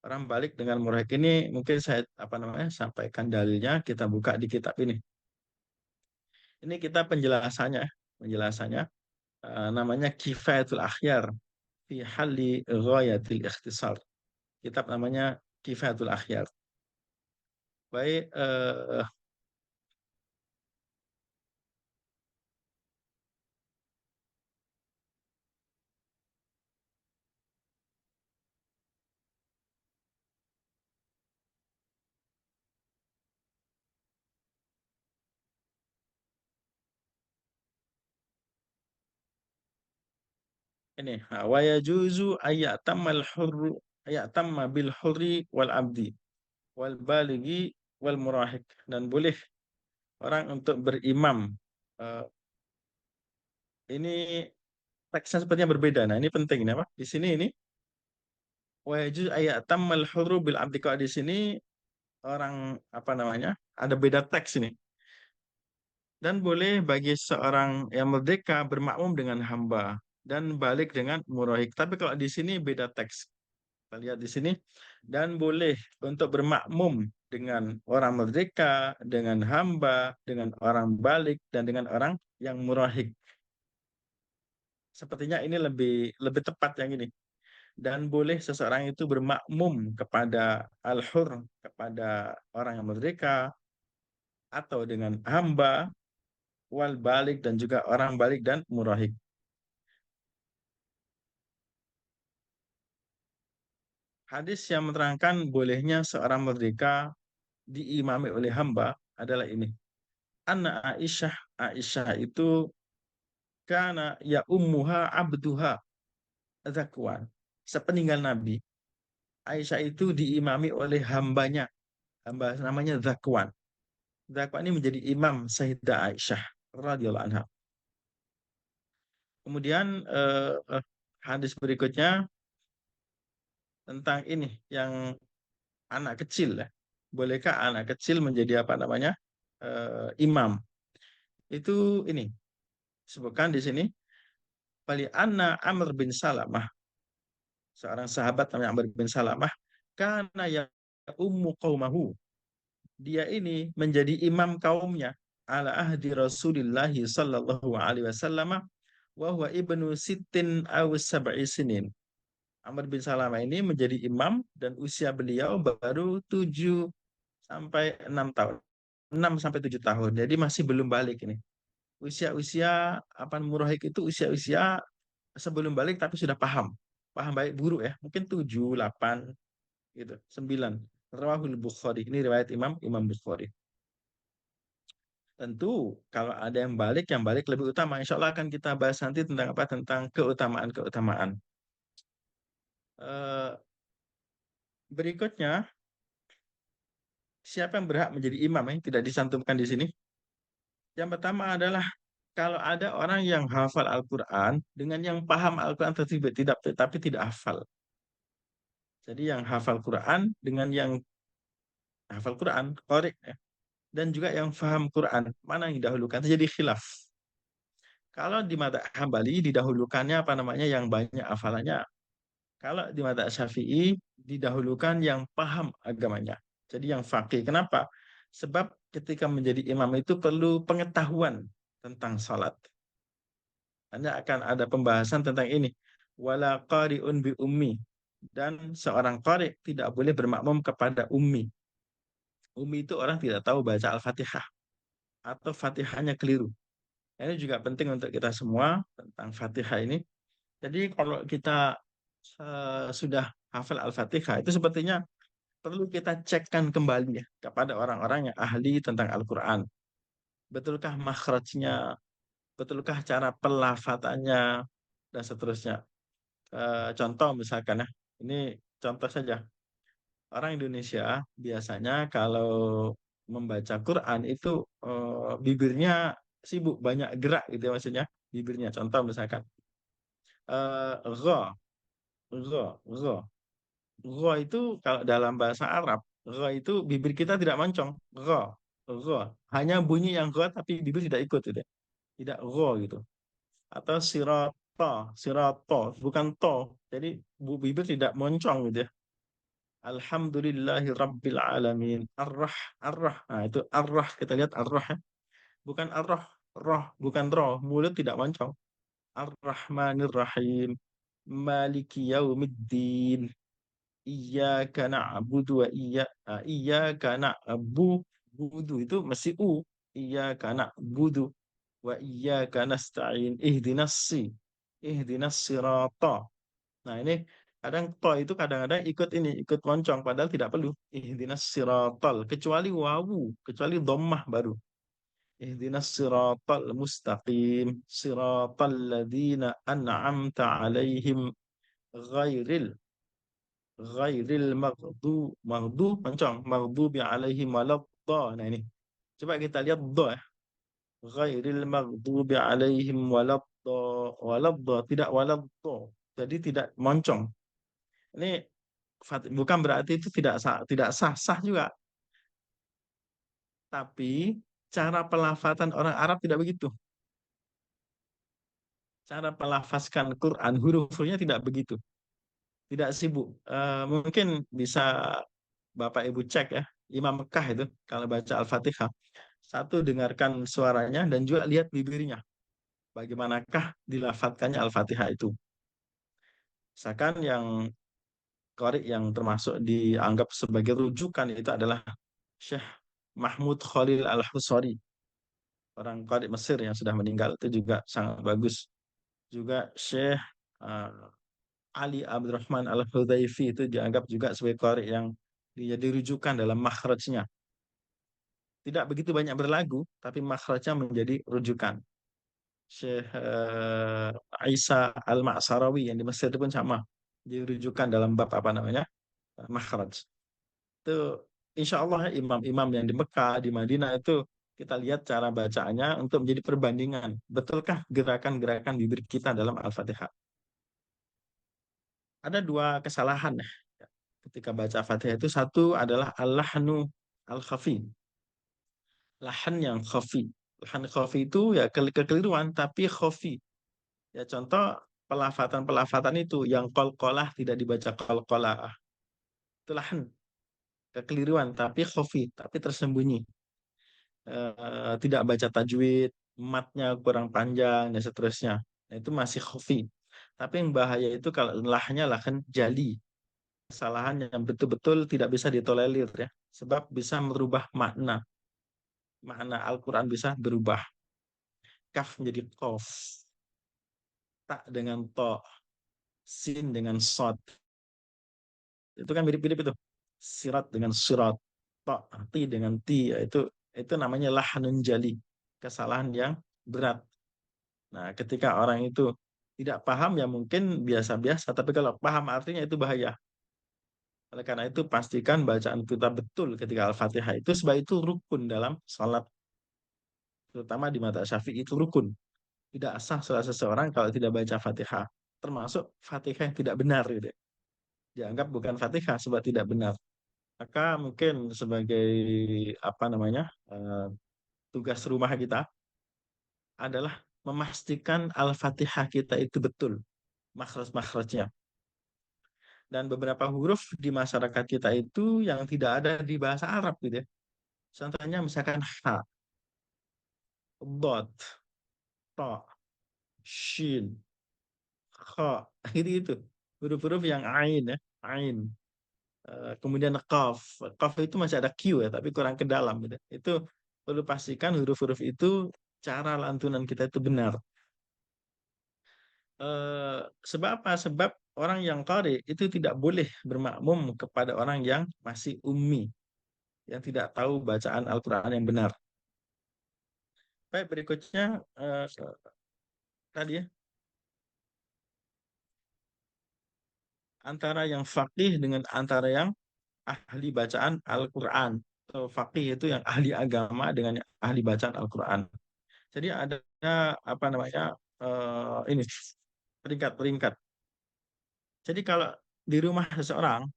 Orang balik dengan murahik ini mungkin saya apa namanya sampaikan dalilnya kita buka di kitab ini. Ini kita penjelasannya, penjelasannya namanya Kifayatul Akhyar fi Halli Ghayatil Ikhtisar. Kitab namanya Kifayatul Akhyar. Baik, ini wa yajuzu ayatammal hurru ayatamma bil hurri wal abdi wal balighi wal murahik dan boleh orang untuk berimam. Eh, ini teksnya sepertinya berbeda. Nah, ini penting ini apa? Di sini ini wa yajuzu ayatammal hurru bil abdi. Kalau di sini orang apa namanya? Ada beda teks ini. Dan boleh bagi seorang yang merdeka bermakmum dengan hamba dan balik dengan murahik. Tapi kalau di sini beda teks. Kita lihat di sini. Dan boleh untuk bermakmum dengan orang merdeka, dengan hamba, dengan orang balik, dan dengan orang yang murahik. Sepertinya ini lebih lebih tepat yang ini. Dan boleh seseorang itu bermakmum kepada al-hur, kepada orang yang merdeka, atau dengan hamba, wal balik, dan juga orang balik dan murahik. Hadis yang menerangkan bolehnya seorang merdeka diimami oleh hamba adalah ini. Anna Aisyah, Aisyah itu karena ya ummuha abduha Zakwan. Sepeninggal Nabi, Aisyah itu diimami oleh hambanya, hamba namanya Zakwan. Zakwan ini menjadi imam Sayyidah Aisyah radhiyallahu anha. Kemudian hadis berikutnya tentang ini yang anak kecil ya. Bolehkah anak kecil menjadi apa namanya imam? Itu ini sebutkan di sini. Bali anna Amr bin Salamah, seorang sahabat namanya Amr bin Salamah, karena ya ummu qaumahu. Dia ini menjadi imam kaumnya ala ahdi Rasulillah sallallahu alaihi wasallam wa huwa ibnu sittin aw sab'i sinin. Amr bin Salamah ini menjadi imam dan usia beliau baru 7 sampai 6 tahun. 6 sampai 7 tahun. Jadi masih belum balik ini. Usia-usia apa murahik itu usia-usia sebelum balik tapi sudah paham. Paham baik buruk ya. Mungkin 7 8 gitu. 9. Rawahul Bukhari. Ini riwayat Imam Imam Bukhari. Tentu kalau ada yang balik lebih utama. Insya Allah akan kita bahas nanti tentang apa? Tentang keutamaan-keutamaan. Eh, berikutnya Siapa yang berhak menjadi imam yang tidak disantumkan di sini? Yang pertama adalah kalau ada orang yang hafal Al-Quran dengan yang paham Al-Quran tetapi tidak hafal. Jadi yang hafal Quran dengan yang hafal Quran, qari ya, dan juga yang paham Quran, mana yang didahulukan? Terjadi khilaf. Kalau di mata Hambali didahulukannya apa namanya yang banyak hafalannya. Kalau di mata Syafi'i didahulukan yang paham agamanya. Jadi yang faqih. Kenapa? Sebab ketika menjadi imam itu perlu pengetahuan tentang salat. Hanya akan ada pembahasan tentang ini. Wala qari'un bi ummi. Dan seorang qari tidak boleh bermakmum kepada ummi. Ummi itu orang tidak tahu baca Al-Fatihah atau Fatihahnya keliru. Ini juga penting untuk kita semua tentang Fatihah ini. Jadi kalau kita sudah hafal Al-Fatihah itu sepertinya perlu kita cekkan kembali ya kepada orang-orang yang ahli tentang Al-Quran. Betulkah makhrajnya, betulkah cara pelafatannya, dan seterusnya. Contoh misalkan ya, ini contoh saja. Orang Indonesia biasanya kalau membaca Quran itu bibirnya sibuk, banyak gerak gitu ya maksudnya, bibirnya. Contoh misalkan, gha, gha, gha. Gha itu kalau dalam bahasa Arab, gha itu bibir kita tidak moncong. Gha, gha. Hanya bunyi yang gha tapi bibir tidak ikut gitu ya. Tidak gha gitu. Atau sirata, sirato, bukan to. Jadi bibir tidak moncong gitu ya. Alhamdulillahi Rabbil Alamin. Ar-Rah, Ar-Rah. Nah, itu Ar-Rah. Kita lihat Ar-Rah ya. Bukan Ar-Rah. Roh, bukan roh. Mulut tidak moncong. Ar-Rahmanir Rahim. Maliki Yaumiddin. Iyyaka na'budu wa iyyaka na'budu itu mesti u. Iyyaka na'budu wa iyyaka nasta'in. Ihdinas sirata. Nah, ini kadang to itu kadang-kadang ikut ini, ikut moncong padahal tidak perlu. Ihdinas siratal kecuali wawu, kecuali dhammah baru. Ihdinas siratal mustaqim, siratal ladzina an'amta alaihim ghairil ghairil maghdu moncong, maghdubi alaihim waladhdha. Nah, ini. Coba kita lihat dha ya. Ghairil maghdubi alaihim waladhdha tidak waladhdha. Jadi tidak moncong. Ini bukan berarti itu tidak sah, sah juga. Tapi cara pelafatan orang Arab tidak begitu. Cara pelafazkan Quran huruf-hurufnya tidak begitu. Tidak sibuk. Mungkin bisa Bapak Ibu cek ya. Imam Mekah itu kalau baca Al-Fatihah. Satu dengarkan suaranya dan juga lihat bibirnya. Bagaimanakah dilafatkannya Al-Fatihah itu. Misalkan yang Qari yang termasuk dianggap sebagai rujukan itu adalah Syekh Mahmud Khalil Al-Husari, orang Qari Mesir yang sudah meninggal itu juga sangat bagus. Juga Syekh uh, Ali Abdurrahman Al-Hudhaifi itu dianggap juga sebagai Qari yang jadi rujukan dalam makhrajnya. Tidak begitu banyak berlagu, tapi makhrajnya menjadi rujukan. Syekh Isa Al-Ma'sarawi yang di Mesir itu pun sama. Jadi rujukan dalam bab apa namanya? Makhraj. Itu insya Allah ya, imam-imam yang di Mekah, di Madinah itu kita lihat cara bacaannya untuk menjadi perbandingan. Betulkah gerakan-gerakan bibir kita dalam Al-Fatihah? Ada dua kesalahan ya ketika baca Fatihah itu. Satu adalah al-lahnu al-khafi. Lahan yang khafi. Lahan khafi itu ya kekeliruan tapi khafi. Ya contoh pelafatan-pelafatan itu yang qalqalah tidak dibaca qalqalah. Itu lahan kekeliruan tapi khafi, tapi tersembunyi. Tidak baca tajwid, matnya kurang panjang dan seterusnya. Nah, itu masih khafi. Tapi yang bahaya itu kalau lahnya lahan jali. Kesalahan yang betul-betul tidak bisa ditolerir ya. Sebab bisa merubah makna. Makna Al-Quran bisa berubah. Kaf menjadi kof. Tak dengan to. Sin dengan sod. Itu kan mirip-mirip itu. Sirat dengan surat. To, ti dengan ti. Itu namanya lahanun jali. Kesalahan yang berat. Nah, ketika orang itu tidak paham ya mungkin biasa-biasa. Tapi kalau paham artinya itu bahaya. Oleh karena itu, pastikan bacaan kita betul ketika Al-Fatihah itu, sebab itu rukun dalam salat, terutama di mata Syafi'i itu rukun. Tidak sah salah seseorang kalau tidak baca Fatihah. Termasuk Fatihah yang tidak benar gitu. Dianggap bukan Fatihah sebab tidak benar. Maka mungkin sebagai apa namanya? Tugas rumah kita adalah memastikan Al-Fatihah kita itu betul makhraj-makhrajnya. Dan beberapa huruf di masyarakat kita itu yang tidak ada di bahasa Arab gitu ya. Contohnya misalkan ha, dot, to, shin, kha, itu huruf-huruf yang ain ya, ain. Kemudian kaf, kaf itu masih ada Q ya, tapi kurang ke dalam gitu. Itu perlu pastikan huruf-huruf itu cara lantunan kita itu benar. Sebab apa? Sebab orang yang qari itu tidak boleh bermakmum kepada orang yang masih ummi, yang tidak tahu bacaan Al-Quran yang benar. Baik, berikutnya tadi ya, antara yang faqih dengan antara yang ahli bacaan Al-Quran. So, faqih itu yang ahli agama dengan yang ahli bacaan Al-Quran. Jadi ada apa namanya ini peringkat-peringkat. Jadi kalau di rumah seseorang,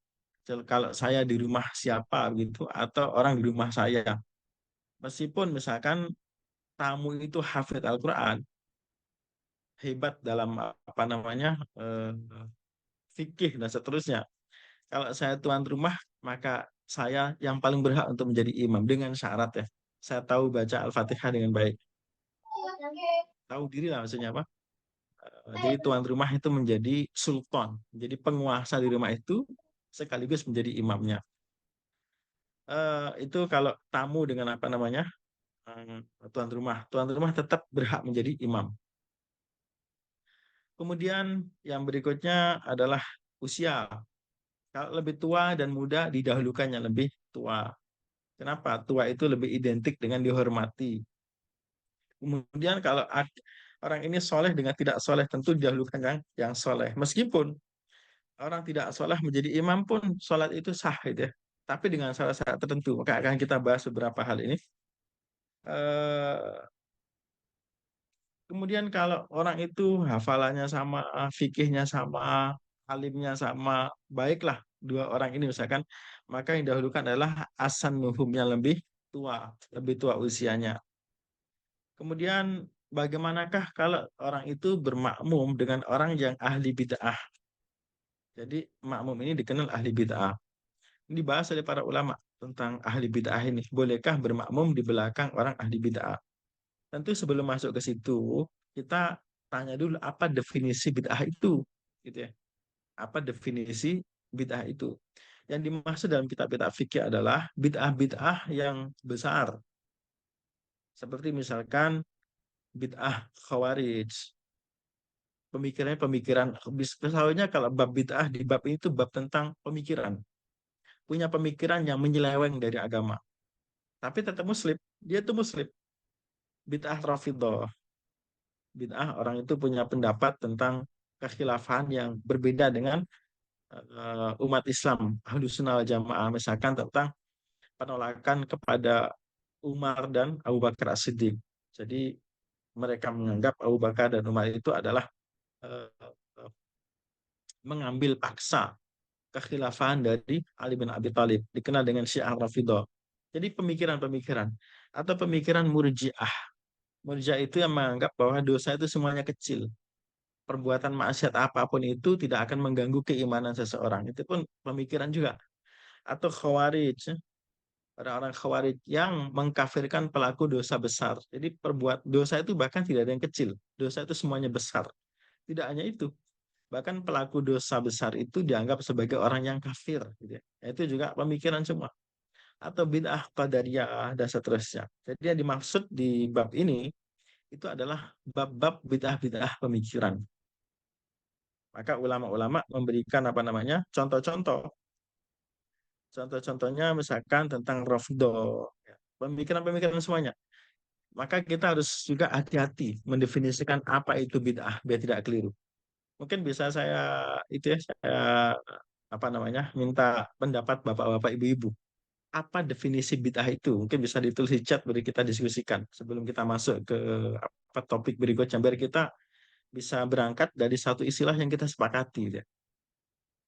kalau saya di rumah siapa gitu, atau orang di rumah saya, meskipun misalkan tamu itu hafid Al-Quran, hebat dalam apa namanya fikih dan seterusnya. Kalau saya tuan rumah, maka saya yang paling berhak untuk menjadi imam dengan syarat ya. Saya tahu baca Al-Fatihah dengan baik. Tahu diri lah maksudnya apa? Jadi tuan rumah itu menjadi sultan, menjadi penguasa di rumah itu sekaligus menjadi imamnya. Itu kalau tamu dengan apa namanya tuan rumah. Tuan rumah tetap berhak menjadi imam. Kemudian yang berikutnya adalah usia. Kalau lebih tua dan muda didahulukan yang lebih tua. Kenapa? Tua itu lebih identik dengan dihormati. Kemudian kalau orang ini soleh dengan tidak soleh tentu didahulukan yang soleh. Meskipun orang tidak soleh menjadi imam pun sholat itu sah gitu ya. Tapi dengan syarat-syarat tertentu. Maka akan kita bahas beberapa hal ini. Eh, Kemudian kalau orang itu hafalannya sama, fikihnya sama, alimnya sama, baiklah dua orang ini misalkan, maka yang dahulukan adalah asan nuhumnya lebih tua usianya. Kemudian bagaimanakah kalau orang itu bermakmum dengan orang yang ahli bid'ah? Jadi makmum ini dikenal ahli bid'ah. Ini dibahas oleh para ulama tentang ahli bid'ah ini. Bolehkah bermakmum di belakang orang ahli bid'ah? Tentu sebelum masuk ke situ, kita tanya dulu apa definisi bid'ah itu, gitu ya. Apa definisi bid'ah itu? Yang dimaksud dalam kitab-kitab fikih adalah bid'ah-bid'ah yang besar, seperti misalkan bid'ah khawarij, pemikiran-pemikiran. Misalnya kalau bab bid'ah di bab ini itu bab tentang pemikiran, punya pemikiran yang menyeleweng dari agama, tapi tetap muslim, dia itu muslim. Bid'ah Rafidhah, bid'ah orang itu punya pendapat tentang kekhilafan yang berbeda dengan umat Islam Ahlus Sunnah wal Jamaah, misalkan tentang penolakan kepada Umar dan Abu Bakar As-Siddiq. Jadi mereka menganggap Abu Bakar dan Umar itu adalah uh, mengambil paksa kekhilafan dari Ali bin Abi Thalib, dikenal dengan Syiah Rafidhah. Jadi pemikiran-pemikiran atau pemikiran Murji'ah. Murji'ah itu yang menganggap bahwa dosa itu semuanya kecil. Perbuatan maksiat apapun itu tidak akan mengganggu keimanan seseorang. Itu pun pemikiran juga. Atau Khawarij, orang-orang Khawarij yang mengkafirkan pelaku dosa besar. Jadi perbuat dosa itu bahkan tidak ada yang kecil. Dosa itu semuanya besar. Tidak hanya itu, bahkan pelaku dosa besar itu dianggap sebagai orang yang kafir, gitu ya. Itu juga pemikiran semua. Atau bid'ah qadariyah dan seterusnya. Jadi yang dimaksud di bab ini itu adalah bab-bab bid'ah-bid'ah pemikiran. Maka ulama-ulama memberikan apa namanya contoh-contoh. Contoh-contohnya misalkan tentang Rafidho, ya, pemikiran-pemikiran semuanya. Maka kita harus juga hati-hati mendefinisikan apa itu bid'ah biar tidak keliru. Mungkin bisa saya itu ya saya apa namanya, minta pendapat bapak-bapak, ibu-ibu. Apa definisi bid'ah itu? Mungkin bisa ditulis di chat, beri kita diskusikan sebelum kita masuk ke apa topik berikutnya, biar kita bisa berangkat dari satu istilah yang kita sepakati, gitu ya.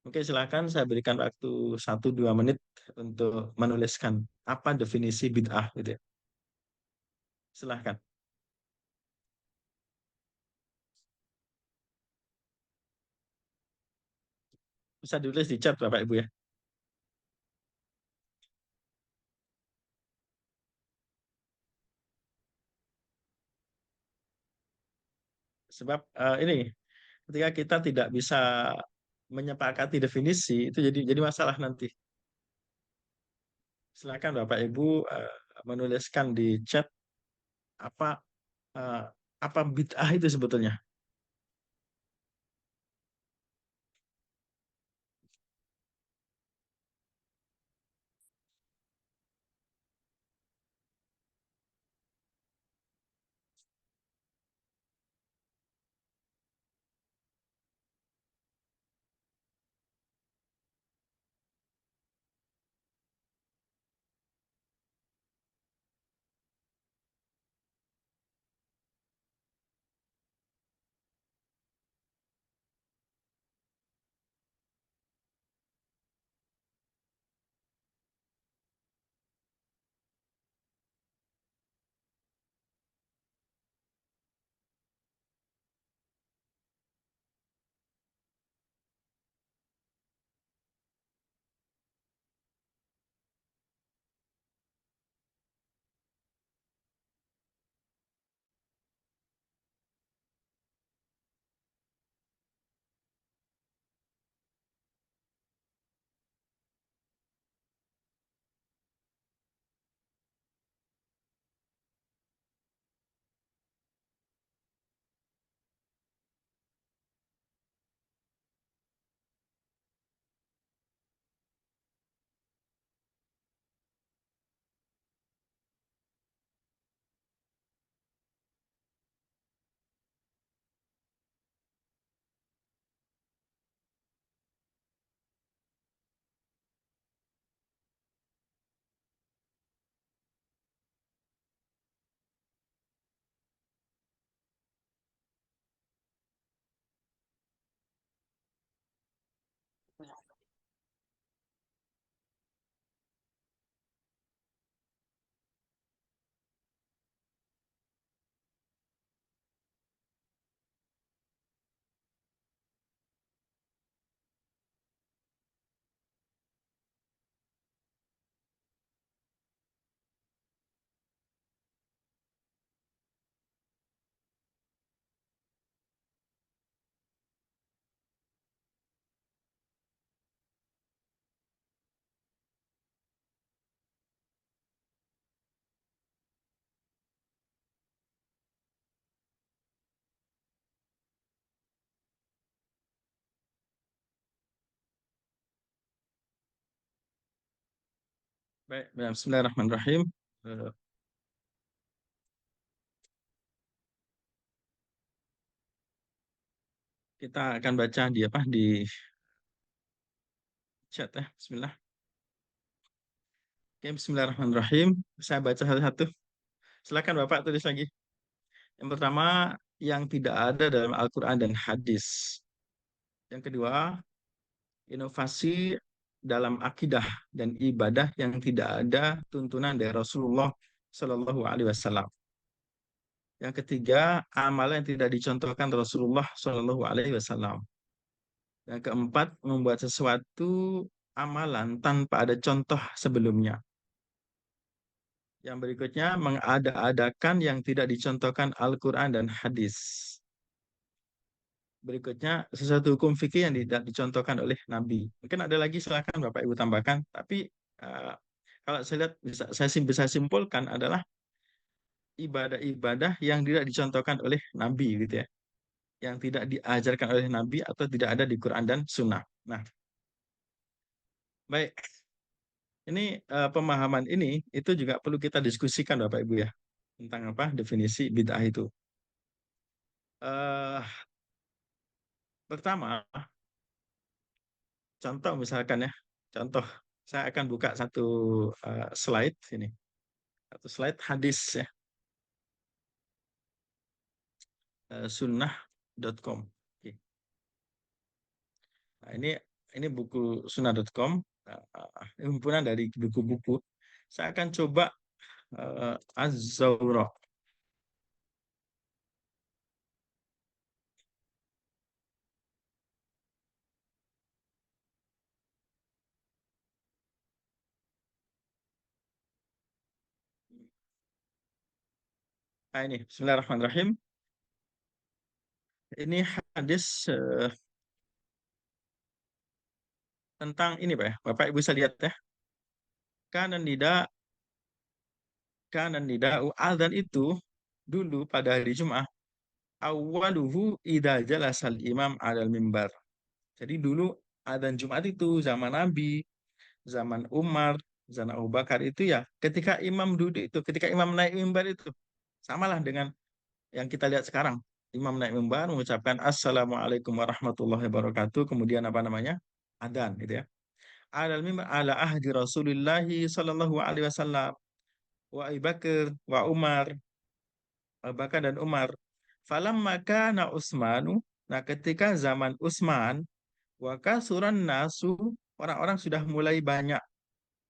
Oke, silakan saya berikan waktu 1-2 menit untuk menuliskan apa definisi bid'ah, gitu ya. Silahkan. Bisa ditulis di chat Bapak Ibu ya. Sebab ini ketika kita tidak bisa menyepakati definisi itu jadi masalah nanti. Silakan Bapak Ibu menuliskan di chat apa eh, apa bid'ah itu sebetulnya. Baik, Bismillahirrahmanirrahim. Eh, Kita akan baca di apa di chat ya. Bismillah. Oke, Bismillahirrahmanirrahim. Saya baca satu-satu. Silakan Bapak tulis lagi. Yang pertama, yang tidak ada dalam Al-Quran dan hadis. Yang kedua, inovasi dalam akidah dan ibadah yang tidak ada tuntunan dari Rasulullah Shallallahu Alaihi Wasallam. Yang ketiga, amalan yang tidak dicontohkan Rasulullah Shallallahu Alaihi Wasallam. Yang keempat, membuat sesuatu amalan tanpa ada contoh sebelumnya. Yang berikutnya, mengada-adakan yang tidak dicontohkan Al-Quran dan hadis. Berikutnya, sesuatu hukum fikih yang tidak dicontohkan oleh Nabi. Mungkin ada lagi, silakan Bapak Ibu tambahkan. Tapi eh, kalau saya lihat, bisa simpulkan adalah ibadah-ibadah yang tidak dicontohkan oleh Nabi, gitu ya. Yang tidak diajarkan oleh Nabi atau tidak ada di Quran dan Sunnah. Nah, baik. Ini pemahaman ini itu juga perlu kita diskusikan Bapak Ibu ya. Tentang apa definisi bid'ah itu. Eh Pertama, contoh misalkan ya, contoh saya akan buka satu slide ini, satu slide hadis ya, sunnah.com. Oke. Nah, ini buku sunnah.com, ini himpunan dari buku-buku. Saya akan coba Az-Zawra. Nah, ini Bismillahirrahmanirrahim. Ini hadis tentang ini Pak ya. Bapak Ibu bisa lihat ya. Kanan nida, kanan nida, azan itu dulu pada hari Jumat, awaluhu idza jalasal imam alal mimbar. Jadi dulu adzan Jumat itu zaman Nabi, zaman Umar, zaman Abu Bakar itu ya ketika imam duduk itu, ketika imam naik mimbar itu samalah dengan yang kita lihat sekarang. Imam naik mimbar mengucapkan Assalamualaikum warahmatullahi wabarakatuh, kemudian apa namanya? Adzan gitu ya. Alal mimbar ala ahdi Rasulillahi sallallahu alaihi wasallam wa Abu Bakar wa Umar, Abu Bakar dan Umar. Falamma kana Utsmanu, nah ketika zaman Utsman, wa kasuran nasu, orang-orang sudah mulai banyak.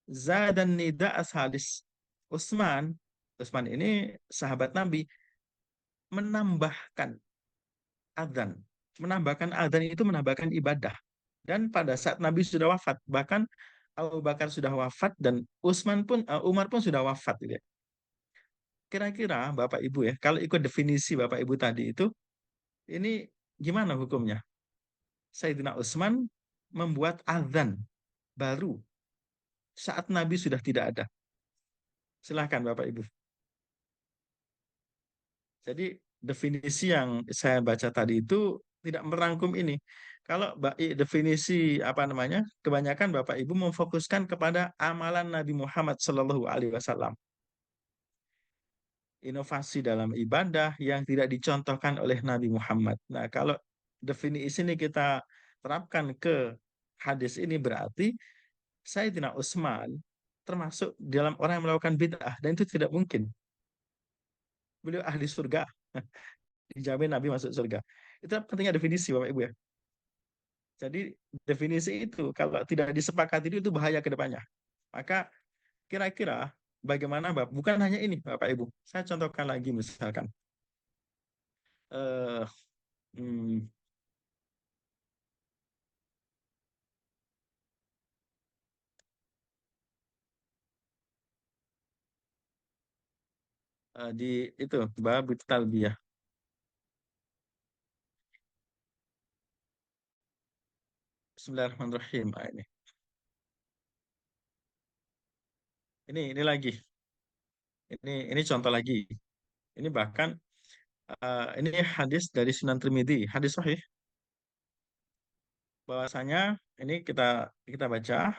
Zadan nida ashalis. Utsman, Utsman ini sahabat Nabi, menambahkan adzan. Menambahkan adzan itu menambahkan ibadah. Dan pada saat Nabi sudah wafat, bahkan Abu Bakar sudah wafat dan Utsman pun Umar pun sudah wafat gitu ya. Kira-kira Bapak Ibu ya, kalau ikut definisi Bapak Ibu tadi itu, ini gimana hukumnya? Sayyidina Utsman membuat adzan baru saat Nabi sudah tidak ada. Silahkan Bapak Ibu. Jadi definisi yang saya baca tadi itu tidak merangkum ini. Kalau definisi apa namanya, kebanyakan Bapak Ibu memfokuskan kepada amalan Nabi Muhammad Shallallahu Alaihi Wasallam, inovasi dalam ibadah yang tidak dicontohkan oleh Nabi Muhammad. Nah, kalau definisi ini kita terapkan ke hadis ini berarti Sayyidina Utsman termasuk dalam orang yang melakukan bid'ah dan itu tidak mungkin. Beliau ahli surga, dijamin Nabi masuk surga. Itu pentingnya definisi Bapak Ibu ya. Jadi definisi itu kalau tidak disepakati itu bahaya ke depannya. Maka kira-kira bagaimana Bapak? Bukan hanya ini Bapak Ibu. Saya contohkan lagi misalkan eh hmm, di itu bab talbiyah. Bismillahirrahmanirrahim. Ah, ini lagi. Ini contoh lagi. Ini bahkan ini hadis dari Sunan Trimidi, hadis sahih bahwasanya ini kita baca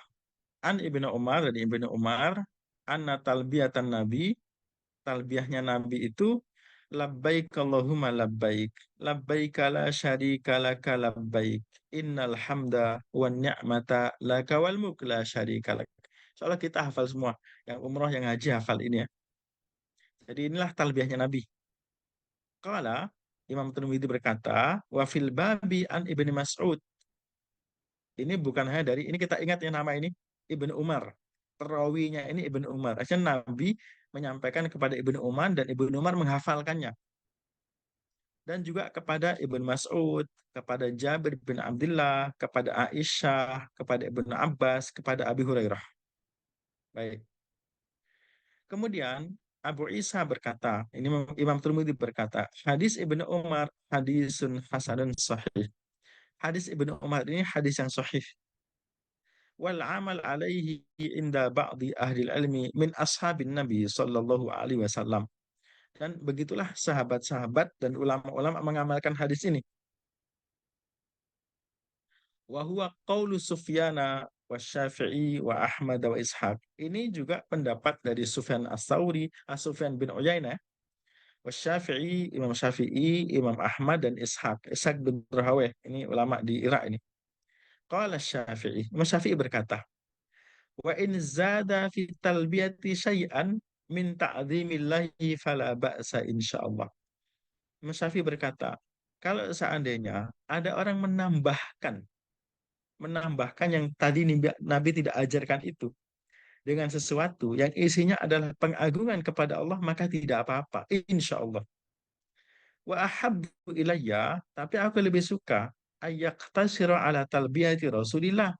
an Ibnu Umar, dari Ibnu Umar, anna talbiyatan Nabi, talbiyahnya Nabi itu labbaik Allahumma labbaik, labbaik la syarika laka labbaik, innal hamda wan ni'mata laka wal mulk la syarika lak. Soalnya kita hafal semua, yang umroh yang haji hafal ini ya. Jadi inilah talbiyahnya Nabi. Qala, Imam Tirmidzi berkata, wa fil babi an Ibnu Mas'ud. Ini bukan hanya dari ini, kita ingat ya nama ini Ibnu Umar. Perawinya ini Ibnu Umar. Akhirnya Nabi menyampaikan kepada Ibnu Umar dan Ibnu Umar menghafalkannya. Dan juga kepada Ibnu Mas'ud, kepada Jabir bin Abdullah, kepada Aisyah, kepada Ibnu Abbas, kepada Abi Hurairah. Baik. Kemudian Abu Isa berkata, ini Imam Tirmidzi berkata, hadis Ibnu Umar hadisun hasanun sahih. Hadis Ibnu Umar ini hadis yang sahih. Wal amal alaihi inda ba'di ahli ilmi min ashabin Nabi sallallahu alaihi wasallam. Dan begitulah sahabat-sahabat dan ulama-ulama mengamalkan hadis ini. Wa huwa qaulu Sufyana wa Syafi'i wa Ahmad wa Ishaq. Ini juga pendapat dari Sufyan Ats-Tsauri, Sufyan bin Uyainah, wa Syafi'i, Imam Syafi'i, Imam Ahmad dan Ishaq. Ishaq bin Rahaweh, ini ulama di Irak ini. Qala Syafi'i. Imam Syafi'i berkata, wa in zada fi talbiyati syai'an min ta'zimillahi fala ba'sa insyaallah. Imam Syafi'i berkata, kalau seandainya ada orang menambahkan yang tadi Nabi tidak ajarkan itu dengan sesuatu yang isinya adalah pengagungan kepada Allah, maka tidak apa-apa, insya Allah. Wa ahabbu ilayya, tapi aku lebih suka ayyaqtasira ala talbiyati Rasulillah.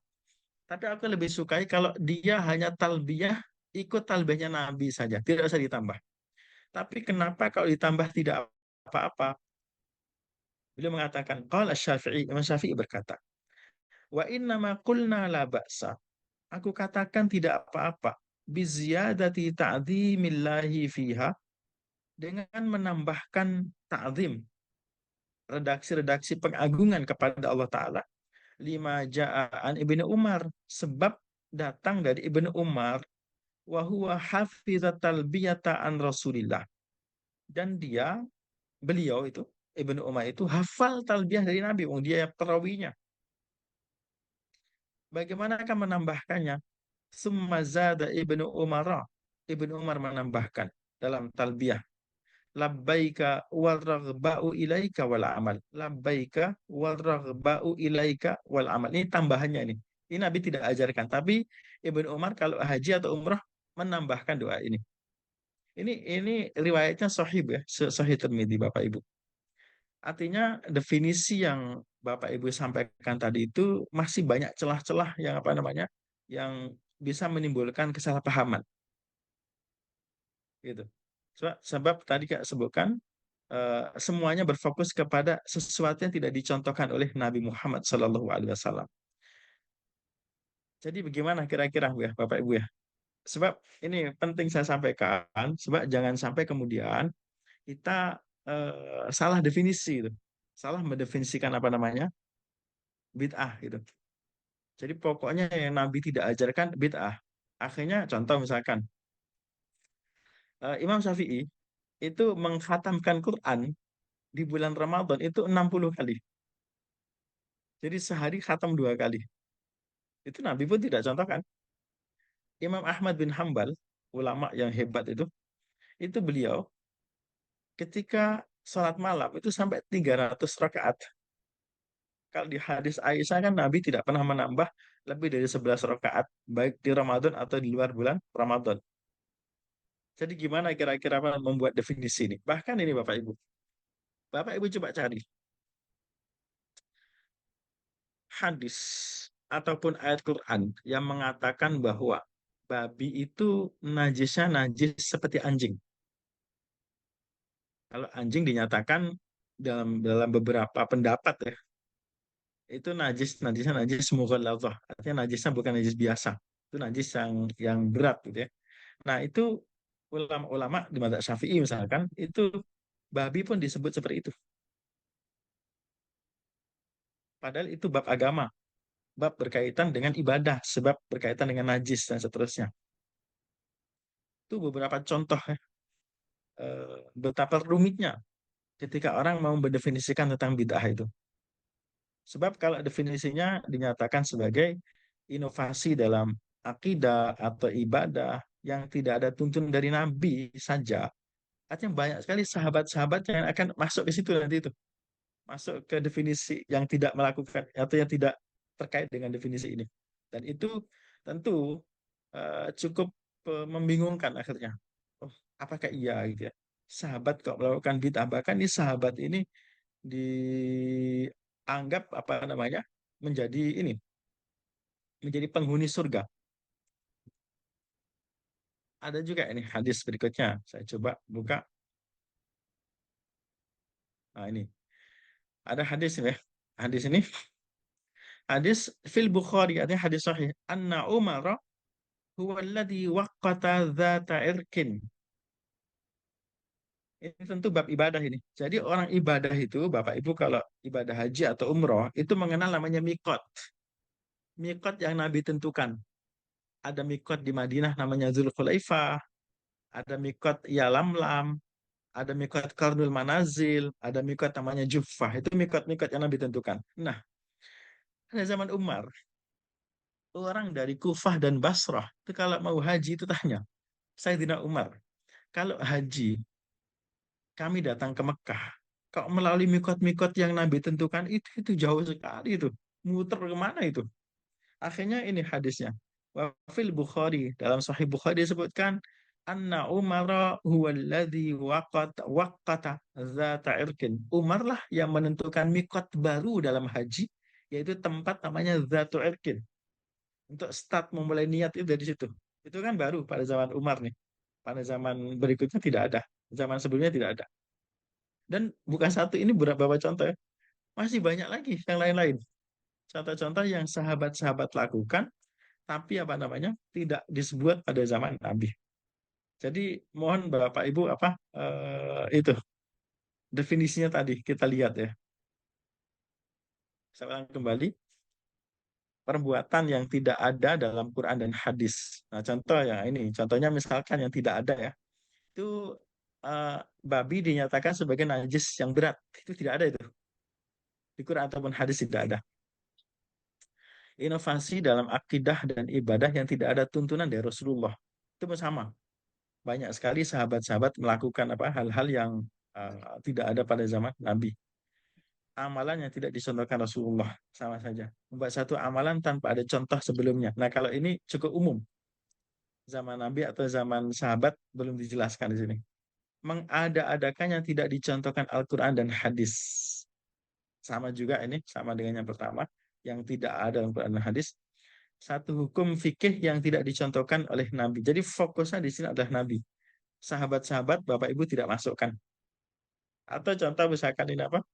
Tapi aku lebih sukai kalau dia hanya talbiyah, ikut talbiyahnya Nabi saja, tidak usah ditambah. Tapi kenapa kalau ditambah tidak apa-apa? Beliau mengatakan, qala Syafi'i, Imam Syafi'i berkata, wa inna ma qulna la ba'sa. Aku katakan tidak apa-apa. Biziyadati ta'zimillahi fiha, dengan menambahkan ta'zim, redaksi-redaksi pengagungan kepada Allah Ta'ala. Lima ja'an Ibnu Umar, sebab datang dari Ibnu Umar, wa huwa hafizat talbiyata an Rasulillah. Dan beliau itu, Ibnu Umar itu hafal talbiyah dari Nabi, dia perawinya. Bagaimana akan menambahkannya? Summa zada Ibnu Umar. Ibnu Umar menambahkan dalam talbiyah, labbaika warraghba'u ilaika wal amal. Labbaika warraghba'u ilaika wal amal. Ini tambahannya ini. Ini Nabi tidak ajarkan, tapi Ibnu Umar kalau haji atau umrah menambahkan doa ini. Ini riwayatnya sahih ya, sahih Tirmidzi Bapak Ibu. Artinya definisi yang Bapak Ibu sampaikan tadi itu masih banyak celah-celah yang apa namanya, yang bisa menimbulkan kesalahpahaman gitu. Sebab tadi Kak sebutkan semuanya berfokus kepada sesuatu yang tidak dicontohkan oleh Nabi Muhammad SAW. Jadi bagaimana kira-kira ya Bapak Ibu ya? Sebab ini penting saya sampaikan, sebab jangan sampai kemudian kita salah definisi itu, salah mendefinisikan apa namanya bid'ah gitu. Jadi pokoknya yang Nabi tidak ajarkan bid'ah. Akhirnya contoh misalkan Imam Syafi'i itu mengkhatamkan Quran di bulan Ramadan itu 60 kali. Jadi sehari khatam 2 kali. Itu Nabi pun tidak contohkan. Imam Ahmad bin Hambal, ulama yang hebat itu beliau ketika sholat malam itu sampai 300 rakaat. Kalau di hadis Aisyah kan Nabi tidak pernah menambah lebih dari 11 rakaat, baik di Ramadan atau di luar bulan Ramadan. Jadi gimana kira-kira membuat definisi ini? Bahkan ini Bapak Ibu. Bapak Ibu coba cari hadis ataupun ayat Quran yang mengatakan bahwa babi itu najisnya najis seperti anjing. Kalau anjing dinyatakan dalam dalam beberapa pendapat ya, itu najisnya najis mughaladzah. Artinya najisnya bukan najis biasa. Itu najis yang berat gitu ya. Nah, itu ulama-ulama di mazhab Syafi'i misalkan, itu babi pun disebut seperti itu. Padahal itu bab agama, bab berkaitan dengan ibadah, sebab berkaitan dengan najis dan seterusnya. Itu beberapa contoh ya, betapa rumitnya ketika orang mau mendefinisikan tentang bid'ah itu. Sebab kalau definisinya dinyatakan sebagai inovasi dalam akidah atau ibadah yang tidak ada tuntun dari Nabi saja, artinya banyak sekali sahabat-sahabat yang akan masuk ke situ nanti itu. Masuk ke definisi yang tidak melakukan atau yang tidak terkait dengan definisi ini. Dan itu tentu cukup membingungkan akhirnya. Oh, apakah iya gitu ya? Sahabat kok melakukan bid'ah, bahkan ini sahabat ini dianggap apa namanya menjadi ini menjadi penghuni surga. Ada juga ini hadis berikutnya. Saya coba buka. Nah, ini ada hadis ya. Hadis ini hadis fil Bukhari, artinya hadis sahih. Anna Umar huwa alladhi waqqata dzata irkin. Ini tentu bab ibadah ini. Jadi orang ibadah itu, Bapak Ibu kalau ibadah haji atau umroh, itu mengenal namanya mikot. Mikot yang Nabi tentukan. Ada mikot di Madinah namanya Zulkhulaifah, ada mikot Yalamlam, ada mikot Karnul Manazil, ada mikot namanya Juffah. Itu mikot-mikot yang Nabi tentukan. Nah, Pada zaman Umar, orang dari Kufah dan Basrah itu kalau mau haji itu tanya, Sayyidina Umar, kalau haji kami datang ke Mekah, kok melalui mikot-mikot yang Nabi tentukan itu jauh sekali itu. Muter kemana itu? Akhirnya ini hadisnya. Wafil Bukhari dalam Sahih Bukhari disebutkan anna Umar huwa alladhi waqata dzata irkin. Umar lah yang menentukan mikot baru dalam haji yaitu tempat namanya Dzatu Irkin. Untuk start memulai niat itu dari situ. Itu kan baru pada zaman Umar nih. Pada zaman berikutnya tidak ada. Zaman sebelumnya tidak ada. Dan bukan satu ini beberapa contoh ya. Masih banyak lagi yang lain-lain. Contoh-contoh yang sahabat-sahabat lakukan tapi apa namanya tidak disebut pada zaman Nabi. Jadi mohon Bapak Ibu apa itu definisinya tadi kita lihat ya. Saya ulang kembali perbuatan yang tidak ada dalam Quran dan hadis. Nah, contoh yang ini, contohnya misalkan yang tidak ada ya, itu babi dinyatakan sebagai najis yang berat. Itu tidak ada itu. Di Quran ataupun hadis tidak ada. Inovasi dalam akidah dan ibadah yang tidak ada tuntunan dari Rasulullah. Itu pun sama. Banyak sekali sahabat-sahabat melakukan apa hal-hal yang tidak ada pada zaman Nabi. Amalan yang tidak dicontohkan Rasulullah sama saja. Membuat satu amalan tanpa ada contoh sebelumnya. Nah, kalau ini cukup umum. Zaman Nabi atau zaman sahabat belum dijelaskan di sini. Mengada-adakan yang tidak dicontohkan Al-Quran dan hadis. Sama juga ini, sama dengan yang pertama. Yang tidak ada dalam Quran dan hadis. Satu hukum fikih yang tidak dicontohkan oleh Nabi. Jadi fokusnya di sini adalah Nabi. Sahabat-sahabat, Bapak Ibu tidak masukkan. Atau contoh misalkan ini apa?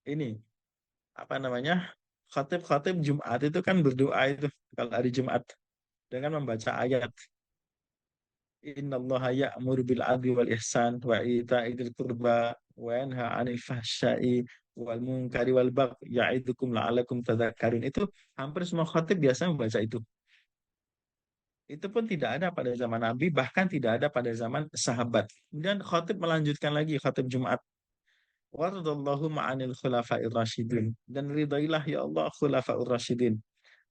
Ini apa namanya? Khatib-khatib Jumat itu kan berdoa itu kalau hari Jumat dengan membaca ayat Innallaha ya'muru bil adli wal ihsan wa ita'i dzil qurba wa yanha 'anil fahsya'i wal munkari wal baghi ya'idukum la'alakum tadhakkarun. Itu hampir semua khatib biasa membaca itu. Itu pun tidak ada pada zaman Nabi, bahkan tidak ada pada zaman sahabat. Kemudian khatib melanjutkan lagi khatib Jumat. Waradallahu ma'anil khulafa'ir rasyidin. Dan ridailah ya Allah khulafa'ur rasyidin.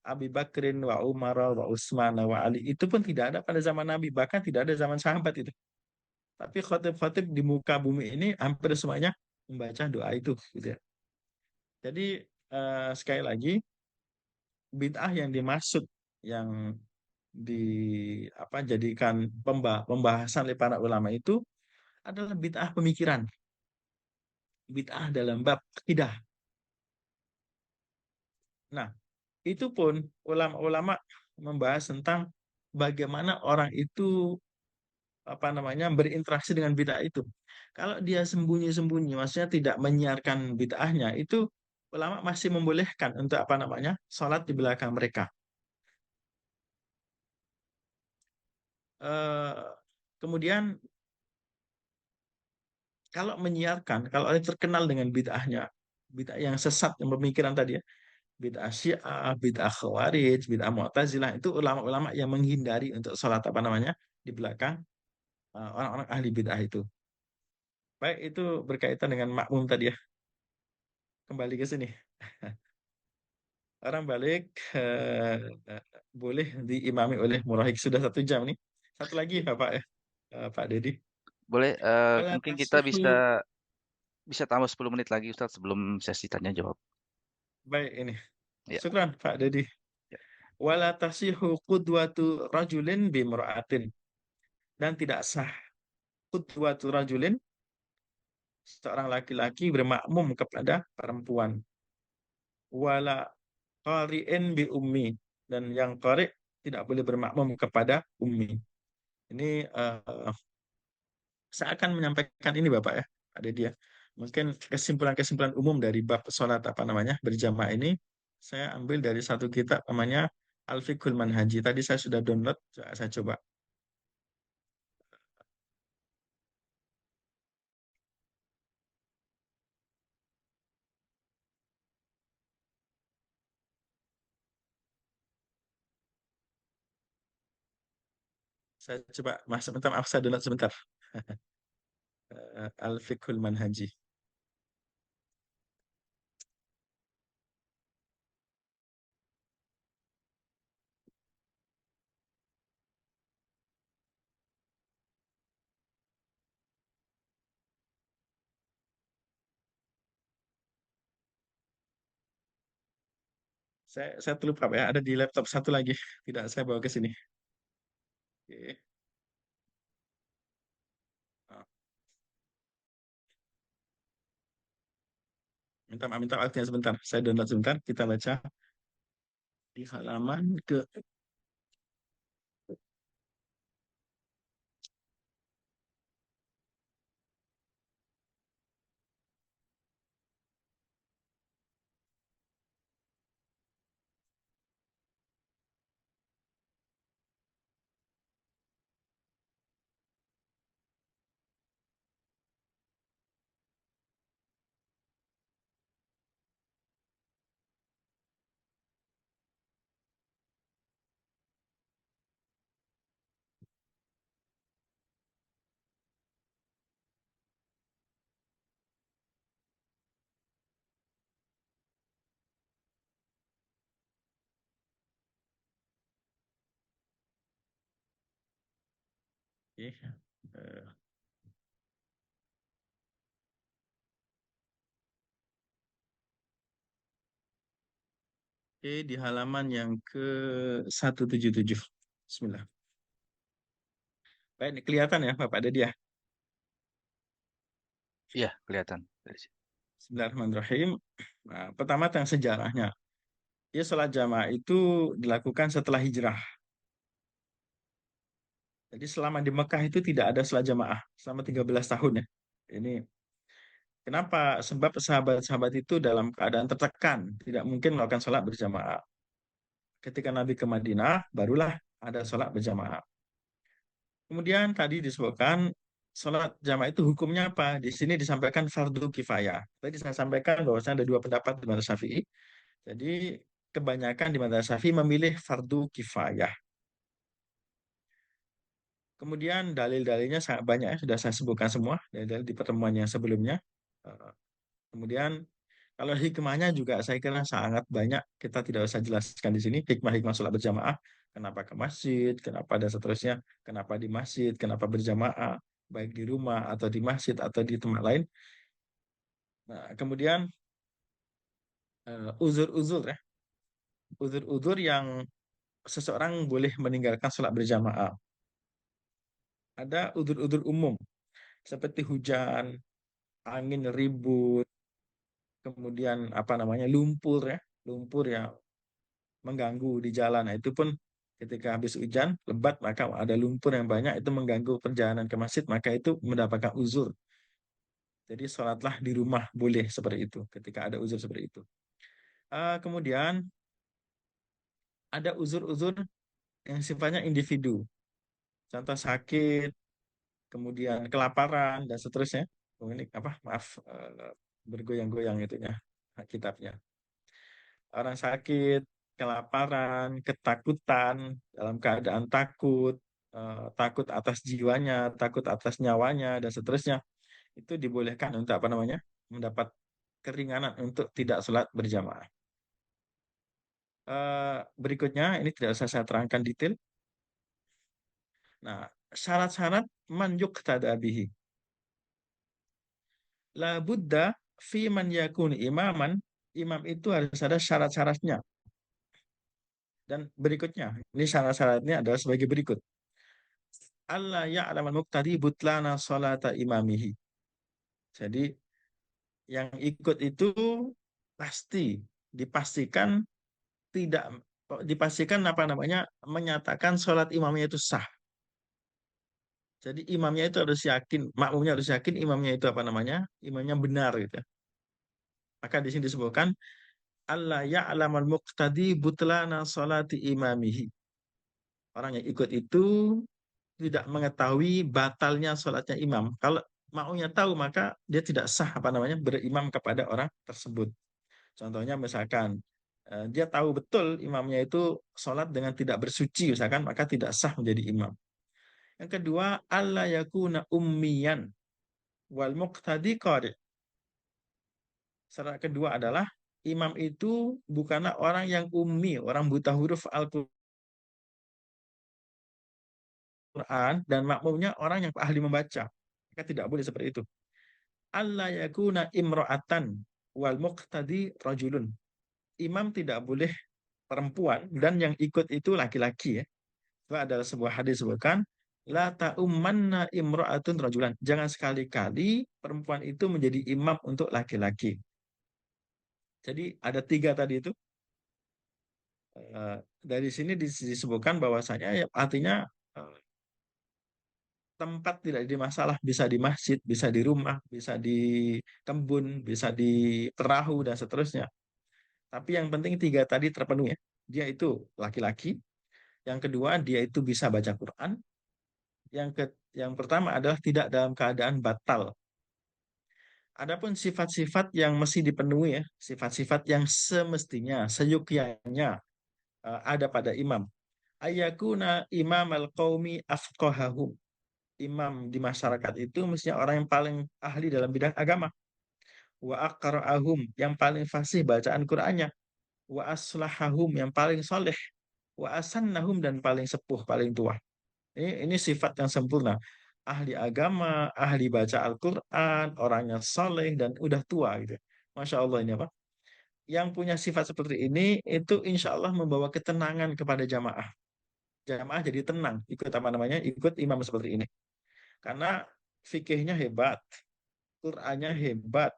Abi Bakrin wa Umar wa Utsman wa Ali. Itu pun tidak ada pada zaman Nabi, bahkan tidak ada zaman sahabat itu. Tapi khotib-khotib di muka bumi ini hampir semuanya membaca doa itu gitu ya. Jadi sekali lagi bid'ah yang dimaksud yang di apa jadikan pembahasan oleh para ulama itu adalah bid'ah pemikiran, bid'ah dalam bab akidah. Nah, itu pun ulama-ulama membahas tentang bagaimana orang itu apa namanya berinteraksi dengan bid'ah itu. Kalau dia sembunyi-sembunyi, maksudnya tidak menyiarkan bid'ahnya, itu ulama masih membolehkan untuk apa namanya sholat di belakang mereka. Eh, kemudian kalau menyiarkan, kalau orang terkenal dengan bid'ahnya, bid'ah yang sesat, yang pemikiran tadi ya, bid'ah Syiah, bid'ah Khawarij, bid'ah Mu'tazilah, itu ulama-ulama yang menghindari untuk sholat apa namanya di belakang orang-orang ahli bid'ah itu. Baik, itu berkaitan dengan makmum tadi ya. Kembali ke sini. Orang balik boleh diimami oleh murahik sudah 1 jam nih. Satu lagi Ya. Bapak ya, Pak Dedi. Boleh, Wala mungkin kita bisa tasihu bisa tambah 10 menit lagi Ustaz sebelum sesi tanya jawab. baik ini. Ya, Syukran Pak Dedi. ya. Wala tasihu qudwatu rajulin bimra'atin dan tidak sah qudwatu rajulin seorang laki-laki bermakmum kepada perempuan. Wala qari'in bi ummi dan yang qari' tidak boleh bermakmum kepada ummi. Ini saya akan menyampaikan ini Bapak ya, ada dia. Mungkin kesimpulan-kesimpulan umum dari bab sholat apa namanya berjamaah ini saya ambil dari satu kitab namanya Al-Fiqhul Manhaji. Tadi saya sudah download, saya coba. Saya coba, mas, sebentar, maaf saya download sebentar. Al-Fiqhul Manhaji. Saya terlupa Pak, ya. Ada di laptop satu lagi. Tidak saya bawa ke sini. Oke. Nah, minta waktunya sebentar. Saya download sebentar. Kita baca di halaman ke. Oke. Eh, Oke, di halaman yang ke 177. Bismillah. Baik, ini kelihatan ya Bapak ada dia. Iya, kelihatan dari sini. Bismillahirrahmanirrahim. Nah, pertama tentang sejarahnya. Ya, sholat jamaah itu dilakukan setelah hijrah. Jadi selama di Mekah itu tidak ada sholat jamaah selama 13 tahun ya. Ini kenapa? Sebab sahabat-sahabat itu dalam keadaan tertekan, tidak mungkin melakukan sholat berjamaah. Ketika Nabi ke Madinah, barulah ada sholat berjamaah. Kemudian tadi disebutkan sholat jamaah itu hukumnya apa? Di sini disampaikan fardu kifayah. Tadi saya sampaikan bahwasanya ada dua pendapat di mazhab Syafi'i. Jadi kebanyakan di mazhab Syafi'i memilih fardu kifayah. Kemudian dalil-dalilnya sangat banyak ya, sudah saya sebutkan semua dalil-dalil di pertemuan yang sebelumnya. Eh, Kemudian kalau hikmahnya juga saya kira sangat banyak. Kita tidak usah jelaskan di sini hikmah-hikmah sholat berjamaah. Kenapa ke masjid, kenapa dan seterusnya, kenapa di masjid, kenapa berjamaah, baik di rumah atau di masjid atau di tempat lain. Nah, kemudian uzur-uzur ya, uzur-uzur yang seseorang boleh meninggalkan sholat berjamaah. Ada uzur-uzur umum seperti hujan, angin ribut, kemudian apa namanya lumpur ya mengganggu di jalan. Nah, itu pun ketika habis hujan lebat maka ada lumpur yang banyak itu mengganggu perjalanan ke masjid maka itu mendapatkan uzur. Jadi sholatlah di rumah boleh seperti itu ketika ada uzur seperti itu. Kemudian ada uzur-uzur yang sifatnya individu. Contoh sakit, kemudian kelaparan dan seterusnya. Oh, ini apa? Maaf, bergoyang-goyang itunya kitabnya. Orang sakit, kelaparan, ketakutan, dalam keadaan takut, takut atas jiwanya, takut atas nyawanya, dan seterusnya, itu dibolehkan untuk apa namanya, mendapat keringanan untuk tidak sholat berjamaah. Berikutnya, ini tidak usah saya terangkan detail. Nah, syarat-syarat man yuqtada bihi. La buddha fi man yakun imaman, imam itu harus ada syarat-syaratnya. Dan berikutnya, ini syarat-syaratnya adalah sebagai berikut. Allah ya'lamal muqtadi butlana salata imamihi. Jadi yang ikut itu pasti dipastikan tidak dipastikan apa namanya menyatakan sholat imamnya itu sah. Jadi imamnya itu harus yakin, makmumnya harus yakin imamnya itu apa namanya, imamnya benar gitu. Maka di sini disebutkan Allah ya'lamal muqtadi butlana salati imamihi. Orang yang ikut itu tidak mengetahui batalnya sholatnya imam. Kalau maunya tahu maka dia tidak sah apa namanya berimam kepada orang tersebut. Contohnya misalkan dia tahu betul imamnya itu sholat dengan tidak bersuci misalkan maka tidak sah menjadi imam. Yang kedua alla yakuna ummiyan wal muqtadi qari. Syarat kedua adalah imam itu bukanlah orang yang ummi, orang buta huruf Al-Quran dan makmumnya orang yang ahli membaca. Maka tidak boleh seperti itu. Allah yakuna imro'atan wal muqtadi rajulun. Imam tidak boleh perempuan dan yang ikut itu laki-laki ya. Itu adalah sebuah hadis sebutkan la ta'ummanna imra'atun rajulan. Jangan sekali-kali perempuan itu menjadi imam untuk laki-laki. Jadi ada tiga tadi itu. Dari sini disebutkan bahwasanya ya, artinya eh, tempat tidak jadi masalah, bisa di masjid, bisa di rumah, bisa di kebun, bisa di perahu dan seterusnya. Tapi yang penting tiga tadi terpenuhi ya. Dia itu laki-laki, yang kedua dia itu bisa baca Quran, yang pertama adalah tidak dalam keadaan batal. Adapun sifat-sifat yang mesti dipenuhi ya, sifat-sifat yang semestinya, seyukianya ada pada imam. Ayakuna imam al-qaumi afqahahum. Imam di masyarakat itu mestinya orang yang paling ahli dalam bidang agama. Wa aqra'ahum, yang paling fasih bacaan Qur'annya. Wa aslahahum, yang paling soleh. Wa asannahum, dan paling sepuh, paling tua. Ini sifat yang sempurna. Ahli agama, ahli baca Al-Quran, orangnya soleh, dan udah tua gitu. Masya Allah ini apa? Yang punya sifat seperti ini, itu insya Allah membawa ketenangan kepada jamaah. Jamaah jadi tenang, ikut apa namanya, ikut imam seperti ini. Karena fikihnya hebat, Qur'annya hebat,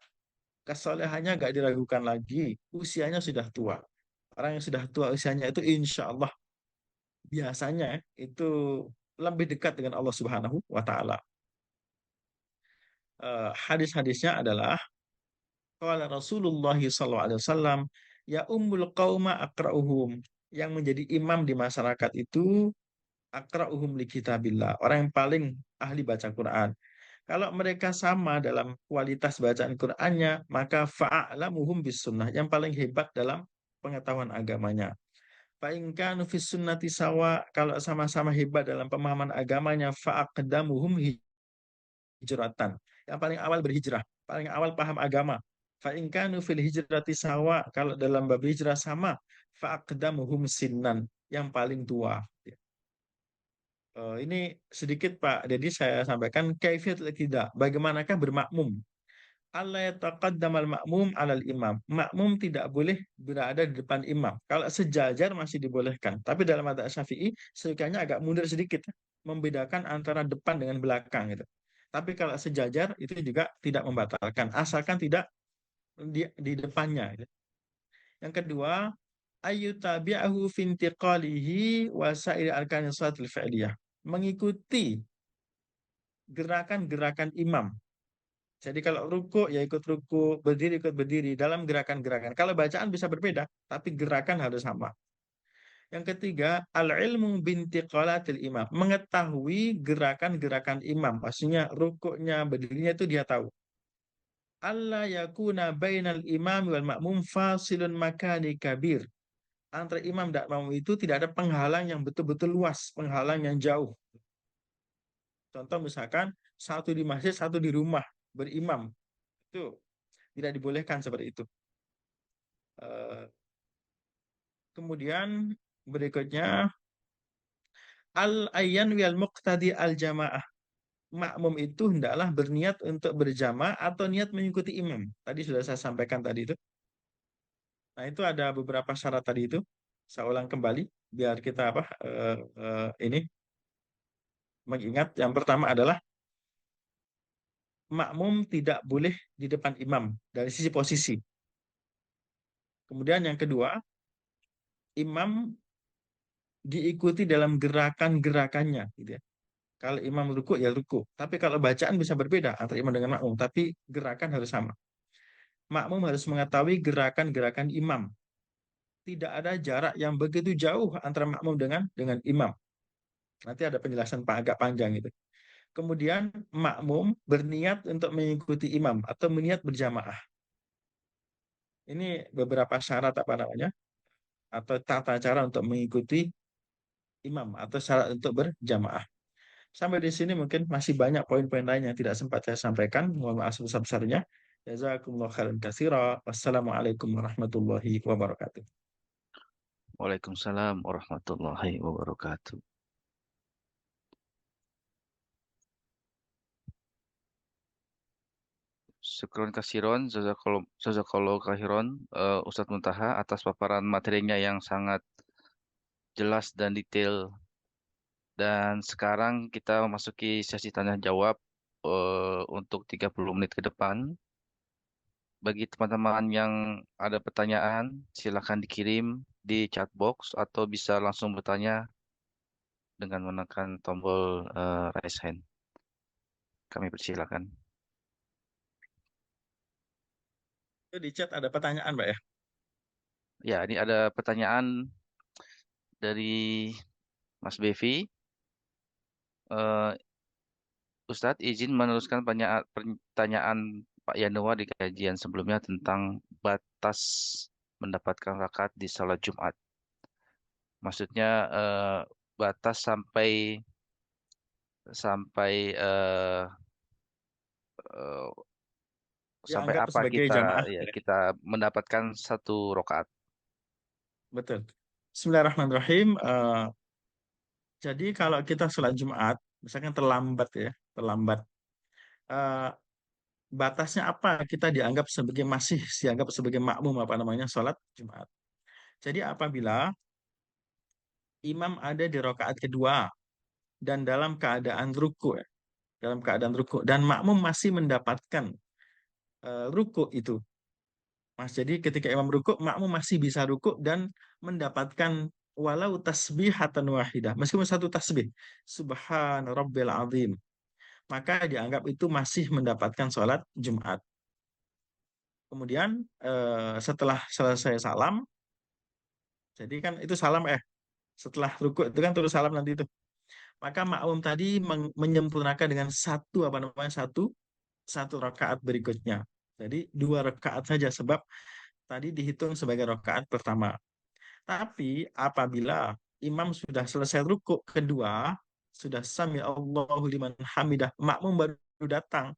kesolehannya gak diragukan lagi, usianya sudah tua. Orang yang sudah tua usianya itu insya Allah biasanya itu lebih dekat dengan Allah Subhanahu wa Ta'ala. Hadis-hadisnya adalah qala Rasulullah sallallahu alaihi wasallam ya ummul qauma aqra'uhum, yang menjadi imam di masyarakat itu aqra'uhum li kitabillah, orang yang paling ahli baca Quran. Kalau mereka sama dalam kualitas bacaan Qur'annya, maka fa'alamuhum bis sunnah, yang paling hebat dalam pengetahuan agamanya. Fa'in kanu fis sunnati sawa, kalau sama-sama hebat dalam pemahaman agamanya, fa'aqdamuhum hijratan, yang paling awal berhijrah, paling awal paham agama. Fa in kanu fil hijrati sawa, kalau dalam bab hijrah sama, fa aqdamuhum sinnan, yang paling tua. Ini sedikit Pak, jadi saya sampaikan kaifiyat tidak. Bagaimanakah bermakmum? Allah yataqaddamal makmum alal imam. Makmum tidak boleh berada di depan imam. Kalau sejajar masih dibolehkan. Tapi dalam madzhab Syafi'i, seyogyanya agak mundur sedikit. Membedakan antara depan dengan belakang gitu. Tapi kalau sejajar itu juga tidak membatalkan. Asalkan tidak di depannya gitu. Yang kedua, ayyutabi'ahu fintiqalihi wa sa'ir arkanis salatil fi'liyah. Mengikuti gerakan-gerakan imam. Jadi kalau ruku ya ikut berdiri dalam gerakan-gerakan. Kalau bacaan bisa berbeda, tapi gerakan harus sama. Yang ketiga, al-ilmu bintiqalatil imam. Mengetahui gerakan-gerakan imam. Maksudnya rukuknya, berdirinya itu dia tahu. Allah yakuna bainal imam wal makmum fasilun makani kabir. Antara imam dan makmum itu tidak ada penghalang yang betul-betul luas, penghalang yang jauh. Contoh misalkan satu di masjid, satu di rumah berimam. Itu tidak dibolehkan seperti itu. Eh, Kemudian berikutnya al-ayyan wal muqtadi al-jamaah. Makmum itu hendaklah berniat untuk berjamaah atau niat mengikuti imam. Tadi sudah saya sampaikan tadi itu. Nah, itu ada beberapa syarat tadi itu. Saya ulang kembali biar kita ini mengingat. Yang pertama adalah makmum tidak boleh di depan imam dari sisi posisi. Kemudian yang kedua, imam diikuti dalam gerakan-gerakannya gitu ya. Kalau imam ruku ya ruku. Tapi kalau bacaan bisa berbeda antara imam dengan makmum, tapi gerakan harus sama. Makmum harus mengetahui gerakan-gerakan imam. Tidak ada jarak yang begitu jauh antara makmum dengan imam. Nanti ada penjelasan agak panjang itu. Kemudian makmum berniat untuk mengikuti imam atau berniat berjamaah. Ini beberapa syarat apa namanya? Atau tata cara untuk mengikuti imam atau syarat untuk berjamaah. Sampai di sini mungkin masih banyak poin-poin lain yang tidak sempat saya sampaikan. Mohon maaf sebesar-besarnya. Jazakumullah khairan katsira. Wassalamualaikum warahmatullahi wabarakatuh. Waalaikumsalam warahmatullahi wabarakatuh. Syukron kasiron, jazakallahu khairon, Ustadz Muntaha atas paparan materinya yang sangat jelas dan detail. Dan sekarang kita memasuki sesi tanya jawab untuk 30 menit ke depan. Bagi teman-teman yang ada pertanyaan, silakan dikirim di chat box atau bisa langsung bertanya dengan menekan tombol raise hand. Kami persilakan. Itu di chat ada pertanyaan, Mbak ya? Ya, ini ada pertanyaan dari Mas Bevi. Eh, Ustadz, izin meneruskan pertanyaan Pak Yanuar di kajian sebelumnya tentang batas mendapatkan rakaat di salat Jumat. Maksudnya batas sampai sampai eh, sampai Dianggap apa sebagai kita jamaah. ya Ya. kita mendapatkan satu rakaat. Betul. Bismillahirrahmanirrahim. Jadi kalau kita sholat Jumat, misalkan terlambat ya, terlambat. eh, Batasnya apa? Kita dianggap sebagai masih dianggap sebagai makmum apa namanya sholat Jumat. Jadi apabila imam ada di rakaat kedua dan dalam keadaan ruku, ya, dalam keadaan ruku dan makmum masih mendapatkan ruku itu, Mas. Jadi ketika imam ruku, makmum masih bisa ruku dan mendapatkan walau tasbihatan wahidah, meskipun satu tasbih, Subhan Rabbil Azim, maka dianggap itu masih mendapatkan sholat Jumat. Kemudian setelah selesai salam, jadi kan itu salam setelah ruku itu kan terus salam nanti itu. Maka makmum tadi menyempurnakan dengan satu apa namanya satu rakaat berikutnya. Jadi dua rakaat saja sebab tadi dihitung sebagai rakaat pertama. Tapi apabila imam sudah selesai ruku kedua, sudah sami Allahu liman hamidah, makmum baru datang,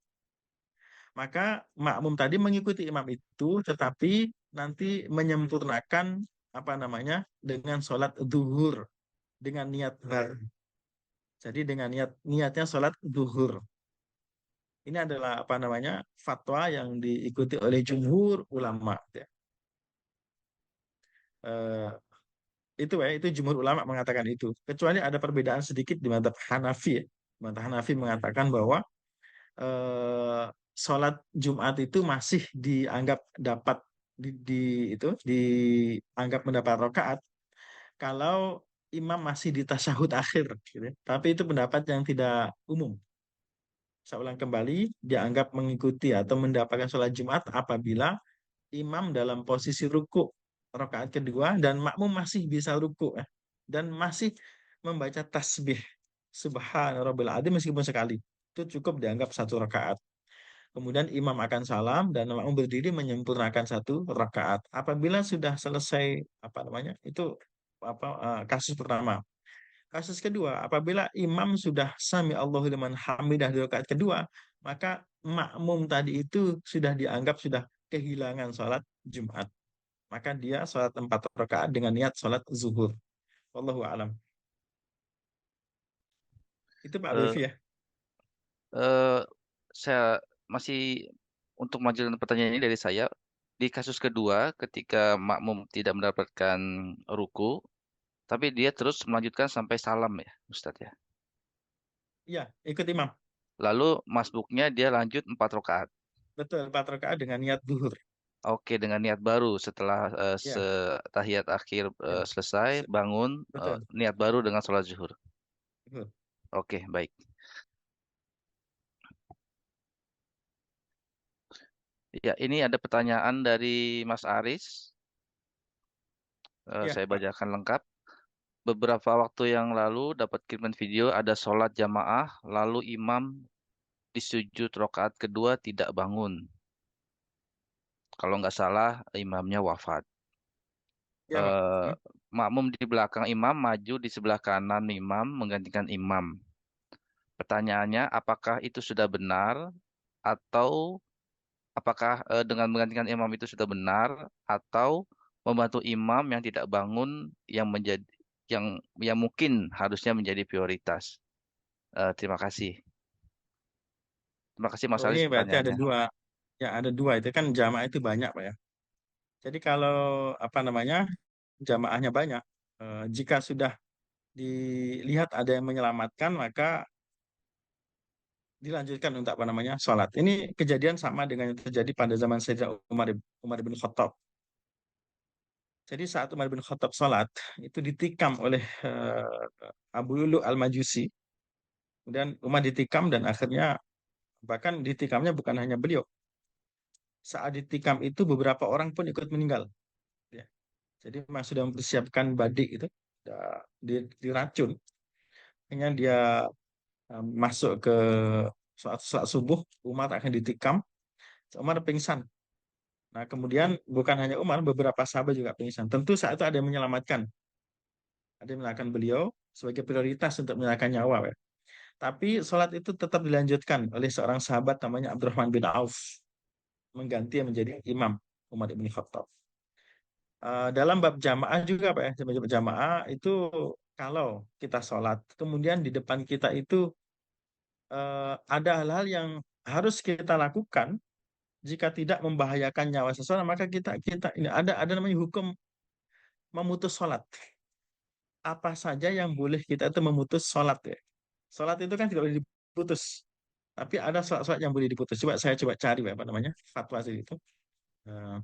maka makmum tadi mengikuti imam itu, tetapi nanti menyempurnakan apa namanya dengan sholat zuhur dengan niat baru. Jadi dengan niatnya sholat zuhur. Ini adalah apa namanya fatwa yang diikuti oleh jumhur ulama. Ya. Eh, itu jumhur ulama mengatakan itu. Kecuali ada perbedaan sedikit di mazhab Hanafi. Ya. Mazhab Hanafi mengatakan bahwa eh, sholat Jumat itu masih dianggap dapat di itu dianggap mendapat rakaat kalau imam masih di tasyahud akhir, gitu. Ya. Tapi itu pendapat yang tidak umum. Saya ulang kembali, dianggap mengikuti atau mendapatkan sholat Jumat apabila imam dalam posisi ruku rakaat kedua dan makmum masih bisa ruku dan masih membaca tasbih Subhan Rabbil Adzim meskipun sekali. Itu cukup dianggap satu rakaat. Kemudian imam akan salam dan makmum berdiri menyempurnakan satu rakaat. Apabila sudah selesai apa namanya? Itu kasus pertama. Kasus kedua, apabila imam sudah sami Allahu liman hamidah di rakaat kedua, maka makmum tadi itu sudah dianggap sudah kehilangan sholat Jumat. Maka dia sholat 4 rakaat dengan niat sholat zuhur. Wallahu a'lam. Itu Pak Eh, Bevi ya. eh, saya masih untuk majukan pertanyaan ini dari saya. Di kasus kedua, ketika makmum tidak mendapatkan ruku, tapi dia terus melanjutkan sampai salam ya, Ustadz ya. Iya, ikut imam. Lalu masbuknya dia lanjut 4 rakaat. Betul, 4 rakaat dengan niat zuhur. Oke, dengan niat baru setelah Ya, tahiyat akhir ya. selesai, bangun Betul. niat baru dengan sholat zuhur. Zuhur. Oke, baik. Ya, ini ada pertanyaan dari Mas Aris. Ya, Saya Pak. bacakan lengkap. Beberapa waktu yang lalu dapat kiriman video ada sholat jamaah, lalu imam di sujud rakaat kedua tidak bangun. Kalau nggak salah, imamnya wafat. Ya, Pak. Eh, Hmm. Makmum di belakang imam maju di sebelah kanan imam menggantikan imam. Pertanyaannya, apakah itu sudah benar atau apakah dengan menggantikan imam itu sudah benar atau membantu imam yang tidak bangun yang menjadi yang yang mungkin harusnya menjadi prioritas. Terima kasih. Terima kasih Mas Oh, Aris ini berarti ada pertanyaannya. dua. Ya ada dua itu kan jamaah itu banyak Pak ya. Jadi kalau apa namanya jamaahnya banyak, jika sudah dilihat ada yang menyelamatkan maka dilanjutkan untuk apa namanya sholat. Ini kejadian sama dengan yang terjadi pada zaman Sayyidina Umar bin Khattab. Jadi saat Umar bin Khattab sholat itu ditikam oleh Abu Lulu Al-Majusi. Kemudian Umar ditikam dan akhirnya bahkan ditikamnya bukan hanya beliau. Saat ditikam itu beberapa orang pun ikut meninggal. Ya. Jadi memang sudah mempersiapkan badik itu, sudah diracun. Akhirnya dia masuk ke saat subuh, Umar akan ditikam, Umar pingsan. Nah, kemudian bukan hanya Umar, beberapa sahabat juga pingsan. Tentu saat itu ada yang menyelamatkan, ada yang menyelamatkan beliau sebagai prioritas untuk menyelamatkan nyawa. Ya. Tapi sholat itu tetap dilanjutkan oleh seorang sahabat namanya Abdurrahman bin Auf, mengganti yang menjadi imam Umar bin Khattab. Dalam bab jamaah juga Pak ya, bab jamaah itu kalau kita sholat, kemudian di depan kita itu ada hal-hal yang harus kita lakukan jika tidak membahayakan nyawa seseorang, maka kita kita ini ada namanya hukum memutus sholat. Apa saja yang boleh kita itu memutus sholat ya. Sholat itu kan tidak boleh diputus. Tapi ada sholat-sholat yang boleh diputus. Coba saya coba cari apa namanya fatwa sih itu. Eh,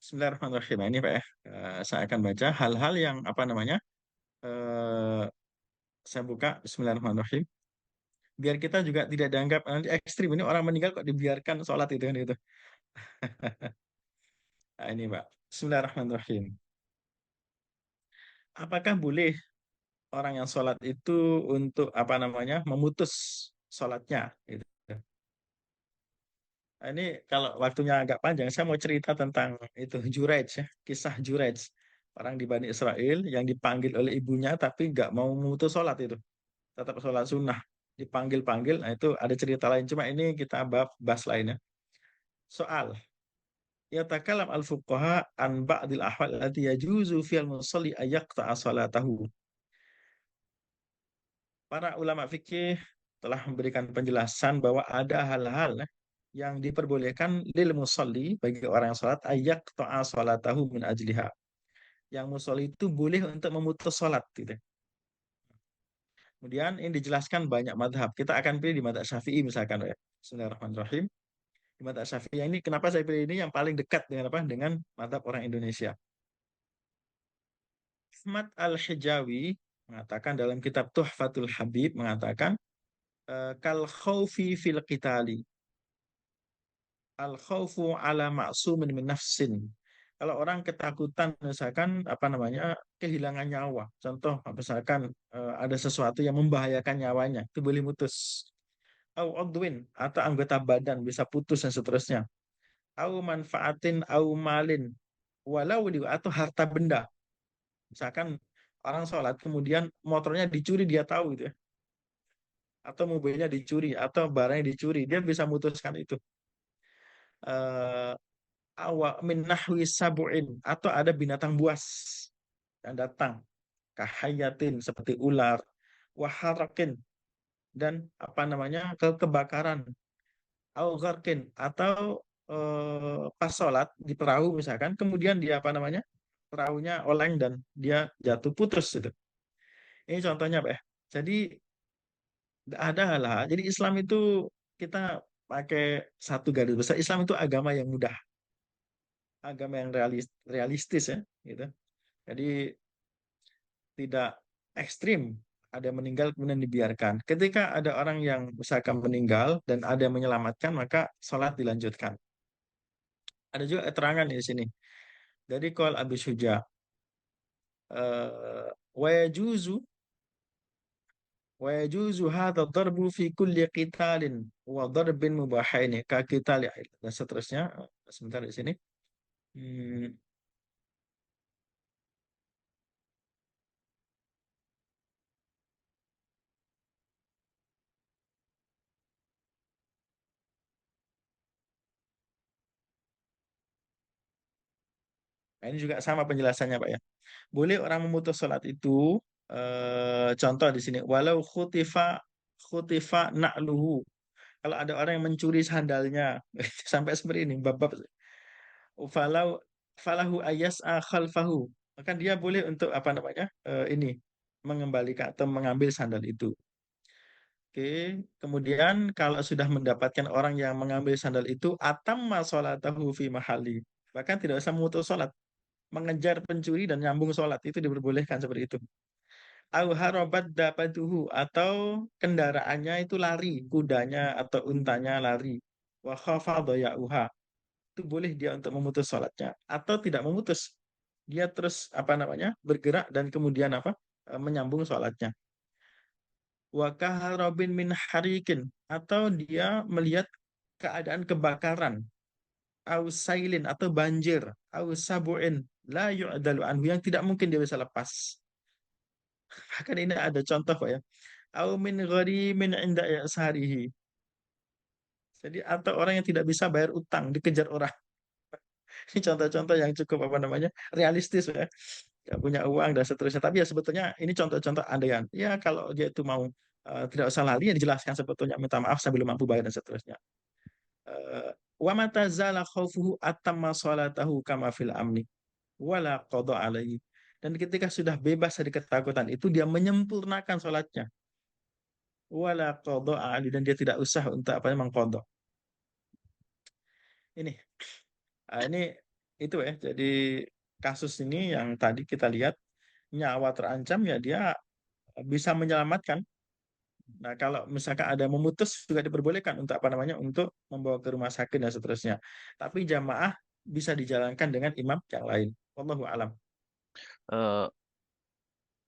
Bismillahirrahmanirrahim. Nah, ini Pak ya. Saya akan baca hal-hal yang apa namanya. eh, saya buka Bismillahirrahmanirrahim. Biar kita juga tidak dianggap nanti ekstrim. Ini orang meninggal kok dibiarkan sholat itu kan itu. Nah, ini Pak. Bismillahirrahmanirrahim. Apakah boleh orang yang sholat itu untuk apa namanya memutus sholatnya? Gitu. Nah, ini kalau waktunya agak panjang, saya mau cerita tentang itu Juraij ya, kisah Juraij. Orang di Bani Israel yang dipanggil oleh ibunya tapi nggak mau memutus sholat itu, tetap sholat sunnah. Dipanggil-panggil, nah itu ada cerita lain. Cuma ini kita bahas lainnya. Soal, yatakalam al-fuqaha an ba'dil ahwal allati yajuzu fil musalli ayyaqta'a salatahu. Para ulama fikih telah memberikan penjelasan bahwa ada hal-hal yang diperbolehkan lil musalli bagi orang yang sholat ayak to'a sholatahu min ajliha. Yang musalli itu boleh untuk memutus sholat gitu. Kemudian ini dijelaskan banyak madhab. Kita akan pilih di madhab Syafi'i misalkan ya. Bismillahirrahmanirrahim. Di madhab Syafi'i ini kenapa saya pilih ini yang paling dekat dengan apa? Dengan madhab orang Indonesia. Ahmad Al-Hijawi mengatakan dalam kitab Tuhfatul Habib mengatakan kal khawfi fil qitali al khawfu ala ma'sumin min nafsin. Kalau orang ketakutan misalkan apa namanya kehilangan nyawa, contoh misalkan ada sesuatu yang membahayakan nyawanya, itu boleh mutus. Au udwin atau anggota badan bisa putus dan seterusnya. Au manfaatin au malin walau atau harta benda. Misalkan orang sholat kemudian motornya dicuri dia tahu itu ya. Atau mobilnya dicuri atau barangnya dicuri, dia bisa memutuskan itu. Eh, Awa min nahwi sabu'in atau ada binatang buas yang datang kahayatin seperti ular waharakin dan apa namanya kebakaran au gharkin atau pas sholat di perahu misalkan kemudian dia apa namanya perahunya oleng dan dia jatuh putus itu ini contohnya Pak ya. Jadi ada hal-hal jadi Islam itu kita pakai satu garis besar Islam itu agama yang mudah agama yang realistis ya gitu. Jadi tidak ekstrim. Ada yang meninggal kemudian dibiarkan. Ketika ada orang yang misalkan meninggal dan ada yang menyelamatkan, maka sholat dilanjutkan. Ada juga keterangan di sini. Dari Qol Abi Syuja. Wa yajuzu wa yajuzu hadha darbu fi kulli qitalin wa darbin mubahaini ka qital dan seterusnya. Sebentar di sini. Hmm, Nah, ini juga sama penjelasannya Pak ya. Boleh orang memutus sholat itu, contoh di sini, walau khutifa na'luhu. Kalau ada orang yang mencuri sandalnya, sampai seperti ini, bab-bab, falau falahu ayas khalfahu. Maka dia boleh untuk apa namanya, ini mengembalikan atau mengambil sandal itu. Oke, kemudian kalau sudah mendapatkan orang yang mengambil sandal itu, atamma sholatahu fi mahali. Bahkan tidak usah memutus sholat, mengejar pencuri dan nyambung sholat itu diperbolehkan seperti itu. Au harabat dapatuhu, atau kendaraannya itu lari, kudanya atau untanya lari. Wa khafadha ya'uha. Itu boleh dia untuk memutus sholatnya atau tidak memutus. Dia terus apa namanya bergerak dan kemudian apa, menyambung sholatnya. Wa kaharabin min harikin, atau dia melihat keadaan kebakaran, au sailin atau banjir, au sabu'in la yu'dalu anhu, yang tidak mungkin dia bisa lepas. Bahkan ini ada contoh Pak ya. Au min gharimin inda i'sarihi. Jadi atau orang yang tidak bisa bayar utang dikejar orang. Ini contoh-contoh yang cukup apa namanya realistis ya. Gak punya uang dan seterusnya. Tapi ya sebetulnya ini contoh-contoh andaian. Ya kalau dia itu mau, tidak usah lari ya dijelaskan sebetulnya minta maaf sambil mampu bayar dan seterusnya. Wa mata zala khaufuhu atamma salatahu kama fil amni wala qada alaihi. Dan ketika sudah bebas dari ketakutan itu dia menyempurnakan sholatnya. Wala qada alaihi, dan dia tidak usah untuk apa memang qada. Ini ini itu ya. Jadi kasus ini yang tadi kita lihat nyawa terancam ya dia bisa menyelamatkan. Nah, kalau misalkan ada memutus juga diperbolehkan untuk apa namanya untuk membawa ke rumah sakit dan seterusnya. Tapi jamaah bisa dijalankan dengan imam yang lain. Wallahu alam. Eh,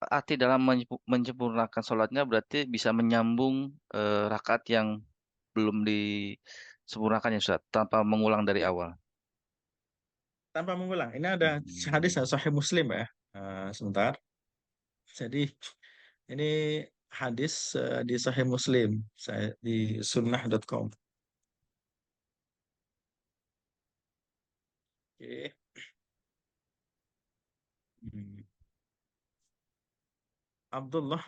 Arti dalam menyempurnakan sholatnya berarti bisa menyambung rakaat yang belum disempurnakan ya Ustaz, tanpa mengulang dari awal. Tanpa mengulang. Ini ada hadis Hmm. Sahih Muslim ya. Sebentar. Jadi ini hadis di Sahih Muslim, saya di sunnah.com. Oke. Hmm. Abdullah,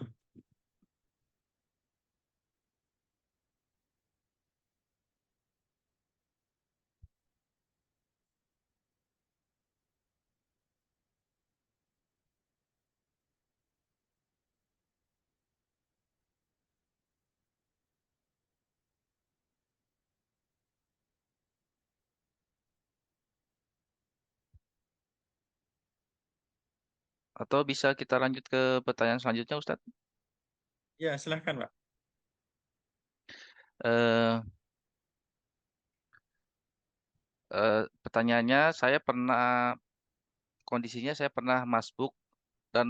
Atau bisa kita lanjut ke pertanyaan selanjutnya Ustaz? ya silahkan Pak. Eh, Pertanyaannya, saya pernah masbuk dan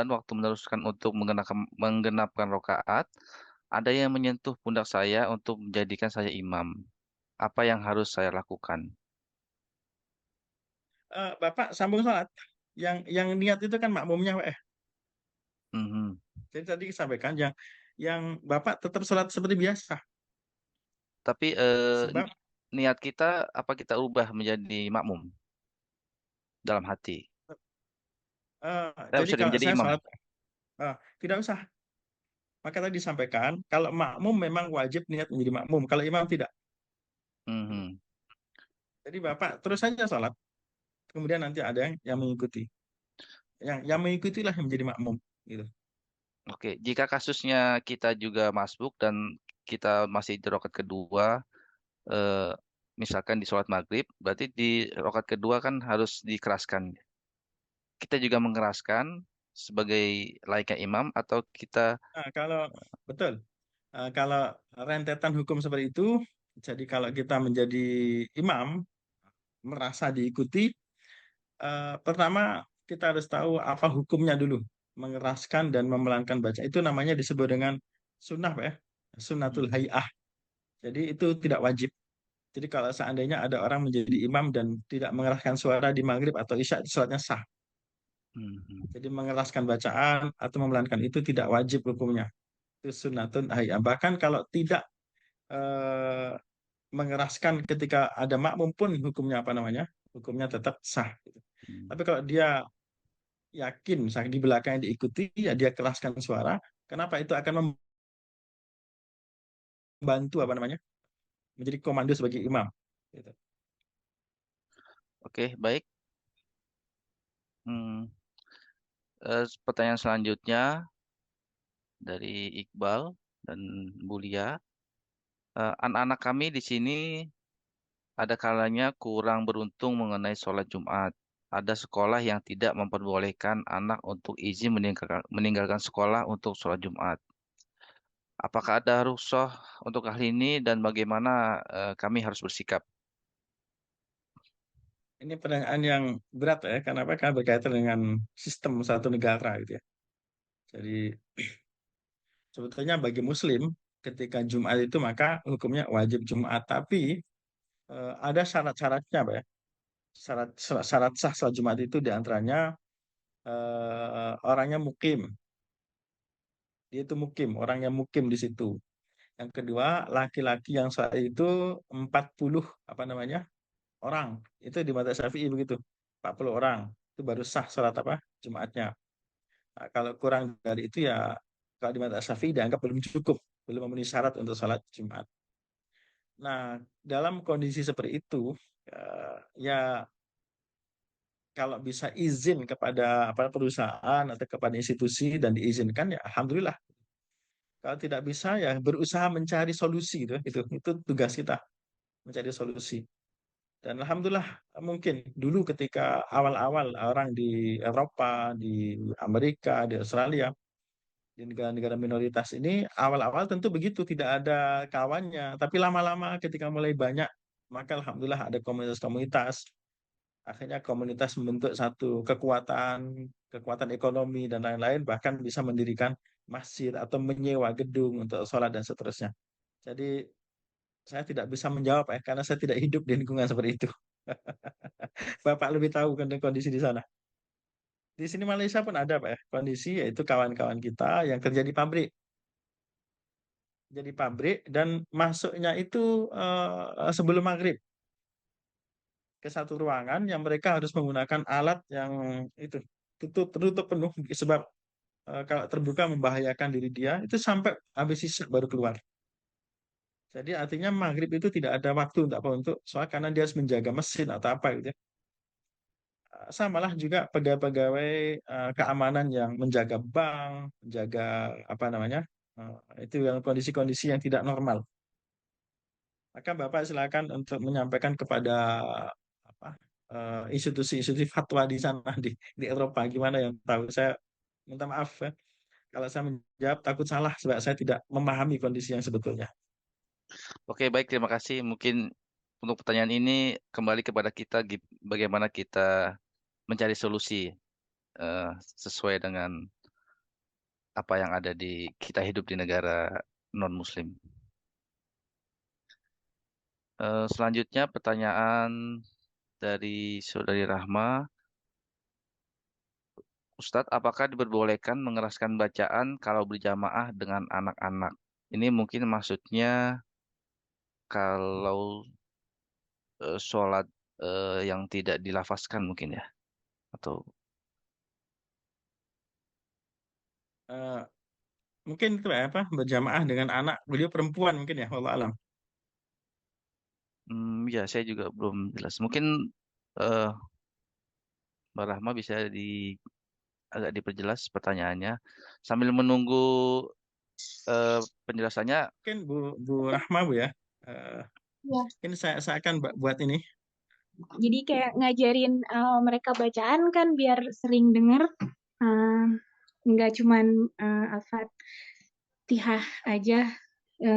waktu meneruskan untuk menggenapkan rakaat, ada yang menyentuh pundak saya untuk menjadikan saya imam. Apa yang harus saya lakukan? Bapak sambung sholat. Yang niat itu kan makmumnya Pak. Mhm. Jadi tadi sampaikan yang Bapak tetap sholat seperti biasa. Tapi Sebab niat kita apa kita ubah menjadi makmum dalam hati? jadi Bisa kalau menjadi saya imam. sholat, tidak usah. Maka tadi disampaikan kalau makmum memang wajib niat menjadi makmum. Kalau imam tidak. Mhm. Jadi Bapak terus saja sholat. Kemudian nanti ada yang mengikuti. Yang mengikutilah yang menjadi makmum. Gitu. Oke, jika kasusnya kita juga masbuk dan kita masih di rakaat kedua, eh, misalkan di sholat maghrib, berarti di rakaat kedua kan harus dikeraskan. Kita juga mengeraskan sebagai layaknya imam atau kita. Nah, kalau betul, kalau rentetan hukum seperti itu, jadi kalau kita menjadi imam merasa diikuti, pertama kita harus tahu apa hukumnya dulu, mengeraskan dan memelankan baca. Itu namanya disebut dengan sunnah, Pak ya, sunnatul Mhm. hayah. Jadi itu tidak wajib. Jadi kalau seandainya ada orang menjadi imam dan tidak mengeraskan suara di maghrib atau isya, itu sholatnya sah. Mhm. Jadi mengeraskan bacaan atau memelankan itu tidak wajib hukumnya. Itu sunnatun hayah. Bahkan kalau tidak eh, mengeraskan ketika ada makmum pun hukumnya apa namanya? Hukumnya tetap sah. Gitu. Hmm. Tapi kalau dia yakin misalnya di belakang diikuti, ya dia keraskan suara. Kenapa itu akan membantu apa namanya menjadi komando sebagai imam. Gitu. Oke, baik. Hmm, Pertanyaan selanjutnya dari Iqbal dan Bulia. Anak-anak kami di sini ada kalanya kurang beruntung mengenai sholat Jumat. Ada sekolah yang tidak memperbolehkan anak untuk izin meninggalkan sekolah untuk sholat Jumat. Apakah ada rukhsah untuk hal ini dan bagaimana kami harus bersikap? Ini pertanyaan yang berat ya, karena berkaitan dengan sistem satu negara gitu ya. Jadi sebetulnya bagi Muslim ketika Jumat itu maka hukumnya wajib Jumat, tapi ada syarat-syaratnya, Pak ya. Syarat sah salat Jumat itu diantaranya orangnya mukim, dia itu mukim, orang yang mukim di situ. Yang kedua, laki-laki yang saat itu 40 apa namanya orang, itu di madzhab Syafi'i begitu, 40 orang itu baru sah salat apa Jumatnya. Nah, kalau kurang dari itu ya kalau di madzhab Syafi'i dianggap belum cukup, belum memenuhi syarat untuk salat Jumat. Nah, dalam kondisi seperti itu, ya kalau bisa izin kepada apa perusahaan atau kepada institusi dan diizinkan ya alhamdulillah. Kalau tidak bisa ya berusaha mencari solusi gitu. Itu tugas kita mencari solusi. Dan alhamdulillah mungkin dulu ketika awal-awal orang di Eropa, di Amerika, di Australia, di negara-negara minoritas ini awal-awal tentu begitu tidak ada kawannya. Tapi lama-lama ketika mulai banyak maka alhamdulillah ada komunitas-komunitas. Akhirnya komunitas membentuk satu kekuatan ekonomi dan lain-lain, bahkan bisa mendirikan masjid atau menyewa gedung untuk sholat dan seterusnya. Jadi saya tidak bisa menjawab ya, karena saya tidak hidup di lingkungan seperti itu. Bapak lebih tahu kan kondisi di sana. Di sini Malaysia pun ada Pak ya, kondisi yaitu kawan-kawan kita yang kerja di pabrik. Jadi pabrik dan masuknya itu sebelum maghrib ke satu ruangan yang mereka harus menggunakan alat yang itu tertutup penuh sebab kalau terbuka membahayakan diri dia itu sampai habis sisuk baru keluar. Jadi artinya maghrib itu tidak ada waktu untuk apa untuk soal karena dia harus menjaga mesin atau apa gitu ya. Samalah juga pegawai-pegawai keamanan yang menjaga bank, menjaga apa namanya itu yang kondisi-kondisi yang tidak normal. Maka Bapak silakan untuk menyampaikan kepada apa institusi-institusi fatwa di sana di Eropa gimana yang tahu saya minta maaf ya. Kalau saya menjawab takut salah sebab saya tidak memahami kondisi yang sebetulnya. Oke, baik, terima kasih. Mungkin untuk pertanyaan ini kembali kepada kita bagaimana kita mencari solusi eh, sesuai dengan apa yang ada di kita hidup di negara non-Muslim. Selanjutnya pertanyaan dari Saudari Rahma. Ustadz, apakah diperbolehkan mengeraskan bacaan kalau berjamaah dengan anak-anak? Ini mungkin maksudnya kalau sholat yang tidak dilafazkan mungkin ya, atau Eh, Mungkin itu ya, apa berjamaah dengan anak beliau perempuan mungkin ya, Allah alam. ya saya juga belum jelas. Mungkin eh, Mbak Rahma bisa agak diperjelas pertanyaannya sambil menunggu penjelasannya. Mungkin Bu Rahma Bu ya. Eh, Ya, Ini saya akan buat ini. jadi kayak ngajarin mereka bacaan kan biar sering denger, eh, nggak cuman Al-Fatihah aja,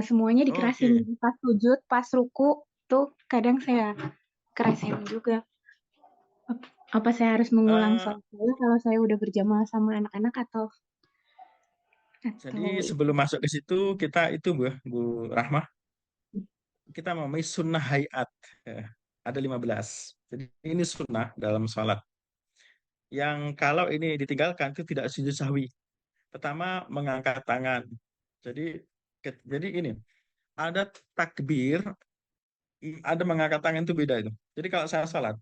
semuanya dikerasin. Oke. Pas sujud, pas ruku, tuh kadang saya kerasin juga. Apa saya harus mengulang Eh, sholat saya kalau saya udah berjamaah sama anak-anak jadi atau sebelum masuk ke situ kita itu Bu Rahma, kita memahami sunnah hayat. Eh, ada 15. Jadi ini sunnah dalam sholat. Yang kalau ini ditinggalkan itu tidak sujud sahwi. Pertama mengangkat tangan. Jadi jadi ini ada takbir, ada mengangkat tangan itu beda itu. Jadi kalau saya sholat,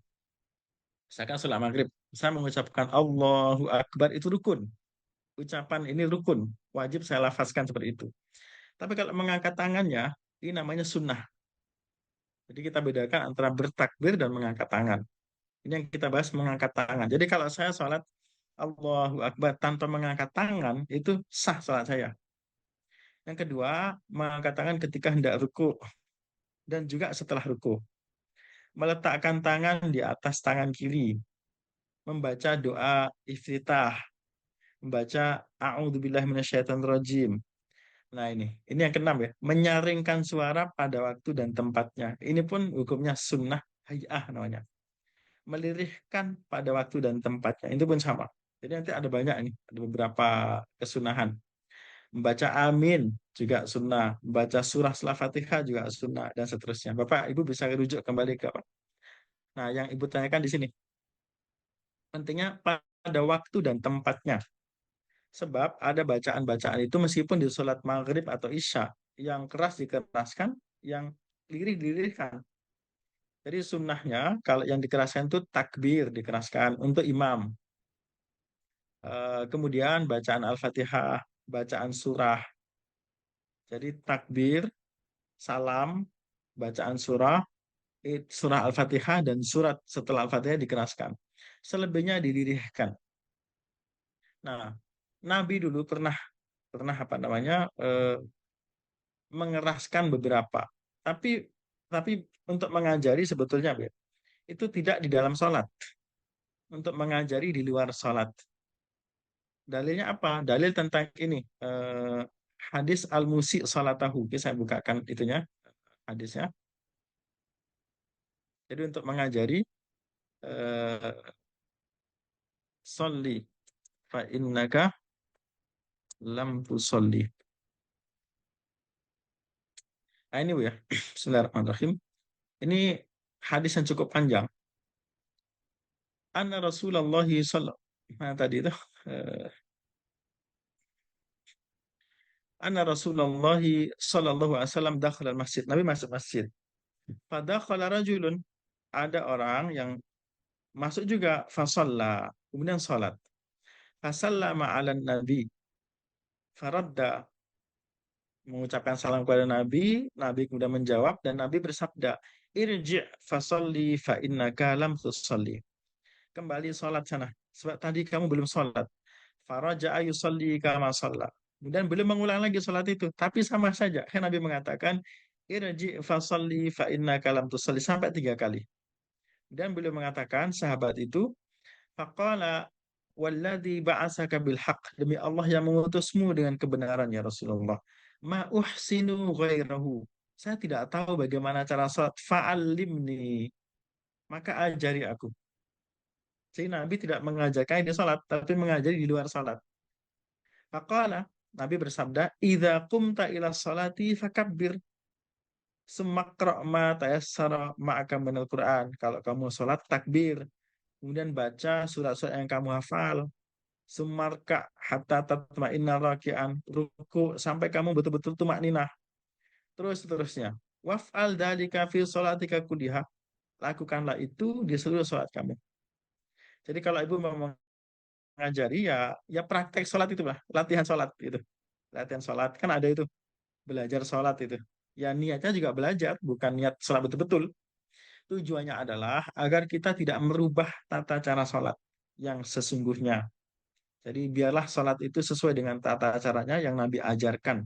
Misalkan sholat maghrib, saya mengucapkan Allahu Akbar itu rukun. Ucapan ini rukun, wajib saya lafazkan seperti itu. Tapi kalau mengangkat tangannya, ini namanya sunnah. Jadi kita bedakan antara bertakbir dan mengangkat tangan. Ini yang kita bahas mengangkat tangan. Jadi kalau saya sholat Allahu Akbar tanpa mengangkat tangan, itu sah sholat saya. Yang kedua, mengangkat tangan ketika hendak ruku dan juga setelah ruku. Meletakkan tangan di atas tangan kiri, membaca doa iftitah, membaca a'udzubillahi minasyaitonirrajim. Nah, ini yang keenam ya, menyaringkan suara pada waktu dan tempatnya. Ini pun hukumnya sunnah hayah namanya. Melirihkan pada waktu dan tempatnya, itu pun sama. Jadi nanti ada banyak ini, ada beberapa kesunahan. Membaca amin juga sunnah, membaca surah setelah Fatihah juga sunnah, dan seterusnya. Bapak, Ibu bisa rujuk kembali ke apa? Nah, yang Ibu tanyakan di sini, pentingnya pada waktu dan tempatnya. Sebab ada bacaan-bacaan itu meskipun di sholat maghrib atau isya, yang keras dikeraskan, yang lirih dilirihkan. Jadi sunnahnya, kalau yang dikeraskan itu takbir dikeraskan untuk imam. Kemudian bacaan Al-Fatihah, bacaan surah. Jadi takbir, salam, bacaan surah, surah Al-Fatihah dan surat setelah Al-Fatihah dikeraskan. Selebihnya dilirihkan. Nah, Nabi dulu pernah pernah apa namanya mengeraskan beberapa. Tapi untuk mengajari sebetulnya Bet, itu tidak di dalam sholat. Untuk mengajari di luar sholat. Dalilnya apa? Dalil tentang ini. Hadis al-musi salatahu. Oke, saya bukakan itunya, hadisnya. Jadi untuk mengajari eh, sholli fa innaka lam tusolli. Nah, ini Bu ya. Bismillahirrahmanirrahim. Ini hadis yang cukup panjang. Anna Rasulullah sallallahu Nah, tadi itu eh, Anna Rasulullah sallallahu alaihi wasallam dakhala masjid. Nabi masuk masjid. Fadakhala rajulun, ada orang yang masuk juga fasalla, kemudian salat. Fasallama 'alan nabi, faradda, mengucapkan salam kepada Nabi, Nabi kemudian menjawab dan Nabi bersabda, irji' fasalli fa innaka lam tusalli. Kembali salat sana, sebab tadi kamu belum salat. Faraja'a yusalli kama shalla. Kemudian belum mengulang lagi salat itu, tapi sama saja. Kan Nabi mengatakan, irji' fasalli fa innaka lam tusalli sampai 3 kali. Dan beliau mengatakan sahabat itu, faqala walladzi ba'asaka bil haqq, demi Allah yang mengutusmu dengan kebenaran ya Rasulullah. Ma uhsinu ghairahu. Saya tidak tahu bagaimana cara salat. Fa'allimni. Maka ajari aku. Jadi Nabi tidak mengajarkan di salat, tapi mengajari di luar salat. Faqala, Nabi bersabda, "Idza qumta ila salati fakabbir." Semakra ma tayassara ma'aka minal Quran. Kalau kamu salat takbir, kemudian baca surat-surat yang kamu hafal. Sumarka hatta tatma'inna raki'an, ruku sampai kamu betul-betul tumakninah. Terus seterusnya. Waf'al dalika fi sholatika kulliha. Lakukanlah itu di seluruh sholat kamu. Jadi kalau ibu mau mengajari ya praktek sholat itu lah, latihan sholat itu. Latihan sholat kan ada itu, belajar sholat itu. Ya niatnya juga belajar, bukan niat sholat betul-betul. Tujuannya adalah agar kita tidak merubah tata cara sholat yang sesungguhnya. Jadi biarlah sholat itu sesuai dengan tata caranya yang Nabi ajarkan,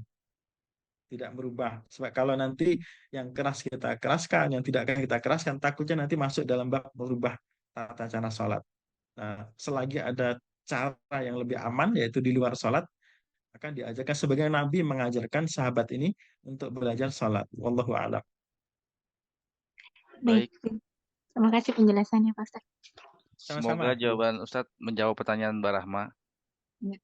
tidak merubah. Sebab kalau nanti yang keras kita keraskan, yang tidak akan kita keraskan, takutnya nanti masuk dalam bab merubah tata cara sholat. Nah, selagi ada cara yang lebih aman, yaitu di luar sholat, akan diajarkan sebagai Nabi mengajarkan sahabat ini untuk belajar sholat. Wallahu a'lam. Baik, Baik, terima kasih penjelasannya, Pak Ustaz. semoga Sama-sama. jawaban Ustadz menjawab pertanyaan Mbak Rahma. Ya.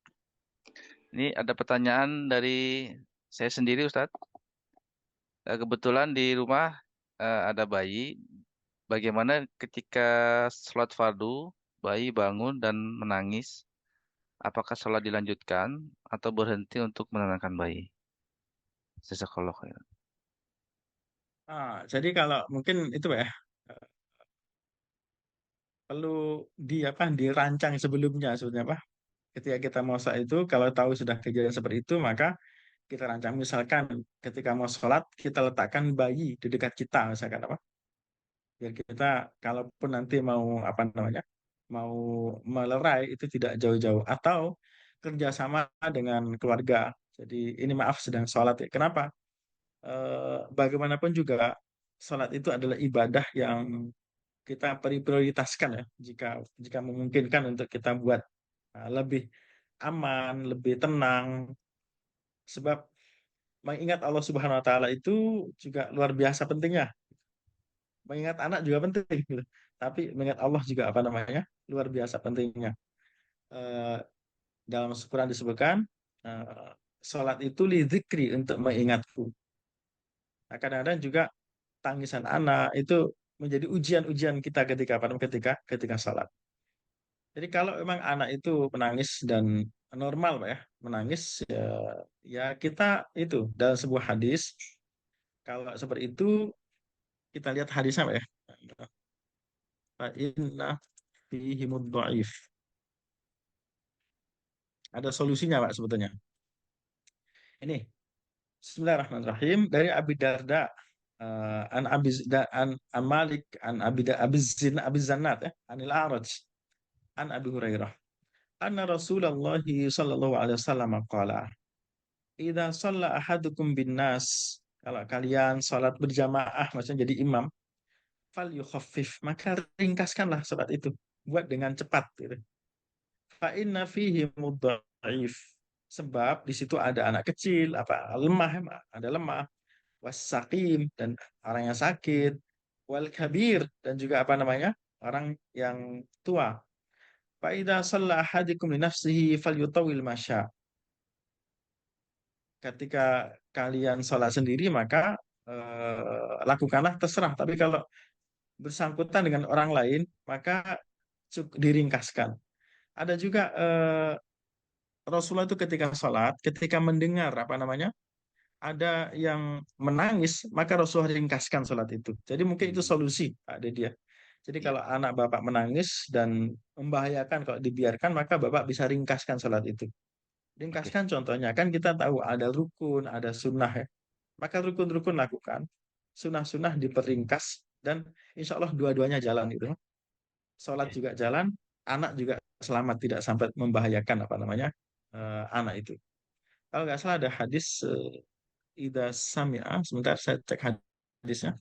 Ini ada pertanyaan dari saya sendiri, Ustadz. Kebetulan di rumah ada bayi. Bagaimana ketika sholat fardu, bayi bangun dan menangis? Apakah sholat dilanjutkan atau berhenti untuk menenangkan bayi? Jazakallah khairan. Jadi kalau mungkin itu ya, perlu dirancang sebelumnya sebetulnya apa? Ketika kita mau sholat itu, kalau tahu sudah kejadian seperti itu, maka kita rancang. Misalkan ketika mau sholat, kita letakkan bayi di dekat kita, misalkan apa? Biar kita, kalaupun nanti mau apa namanya, mau melerai itu tidak jauh-jauh. Atau kerjasama dengan keluarga. Jadi ini maaf sedang sholat ya. Kenapa? Bagaimanapun juga sholat itu adalah ibadah yang kita prioritaskan ya. Jika jika memungkinkan untuk kita buat lebih aman, lebih tenang. Sebab mengingat Allah Subhanahu wa taala itu juga luar biasa pentingnya. Mengingat anak juga penting gitu. Tapi mengingat Allah juga apa namanya? Luar biasa pentingnya. Eh, dalam Al-Quran disebutkan eh, salat itu li dzikri untuk mengingatku. Nah, kadang-kadang juga tangisan anak itu menjadi ujian-ujian kita ketika apa namanya? Ketika salat. Jadi kalau memang anak itu menangis dan normal Pak ya, menangis ya, ya kita itu dalam sebuah hadis kalau seperti itu kita lihat hadisnya Pak ya. Fa inna fihi mudhaif. Ada solusinya Pak sebetulnya. Ini Bismillahirrahmanirrahim dari Abi Darda an Abi an Malik an Abi Zannat ya, anil A'raj an Abi Hurairah anna Rasulullah sallallahu alaihi wasallam qala idza shalla ahadukum bin nas, kalau kalian salat berjamaah maksudnya jadi imam, fal yukhaffif, maka ringkaskanlah salat itu, buat dengan cepat gitu. Fa inna fihi mudhaif, sebab di situ ada anak kecil, apa lemah, ada lemah, wasaqim dan orang yang sakit, wal kabir dan juga apa namanya? Orang yang tua. Fa idza shalla ahadukum li nafsihi falyutawil masya. Ketika kalian sholat sendiri maka lakukanlah terserah. Tapi kalau bersangkutan dengan orang lain maka diringkaskan. Ada juga Rasulullah itu ketika sholat, ketika mendengar apa namanya, ada yang menangis, maka Rasulullah ringkaskan sholat itu. Jadi mungkin itu solusi, Pak Deddy ya. Jadi Ya, kalau anak bapak menangis dan membahayakan kalau dibiarkan, maka bapak bisa ringkaskan sholat itu. oke. Ringkaskan contohnya, kan kita tahu ada rukun, ada sunnah ya. Maka rukun-rukun lakukan, sunnah-sunnah diperingkas, dan insya Allah dua-duanya jalan itu. Sholat Oke. juga jalan, anak juga selamat, tidak sampai membahayakan apa namanya anak itu. Kalau nggak salah ada hadis Ida Sami'a, sebentar saya cek hadisnya.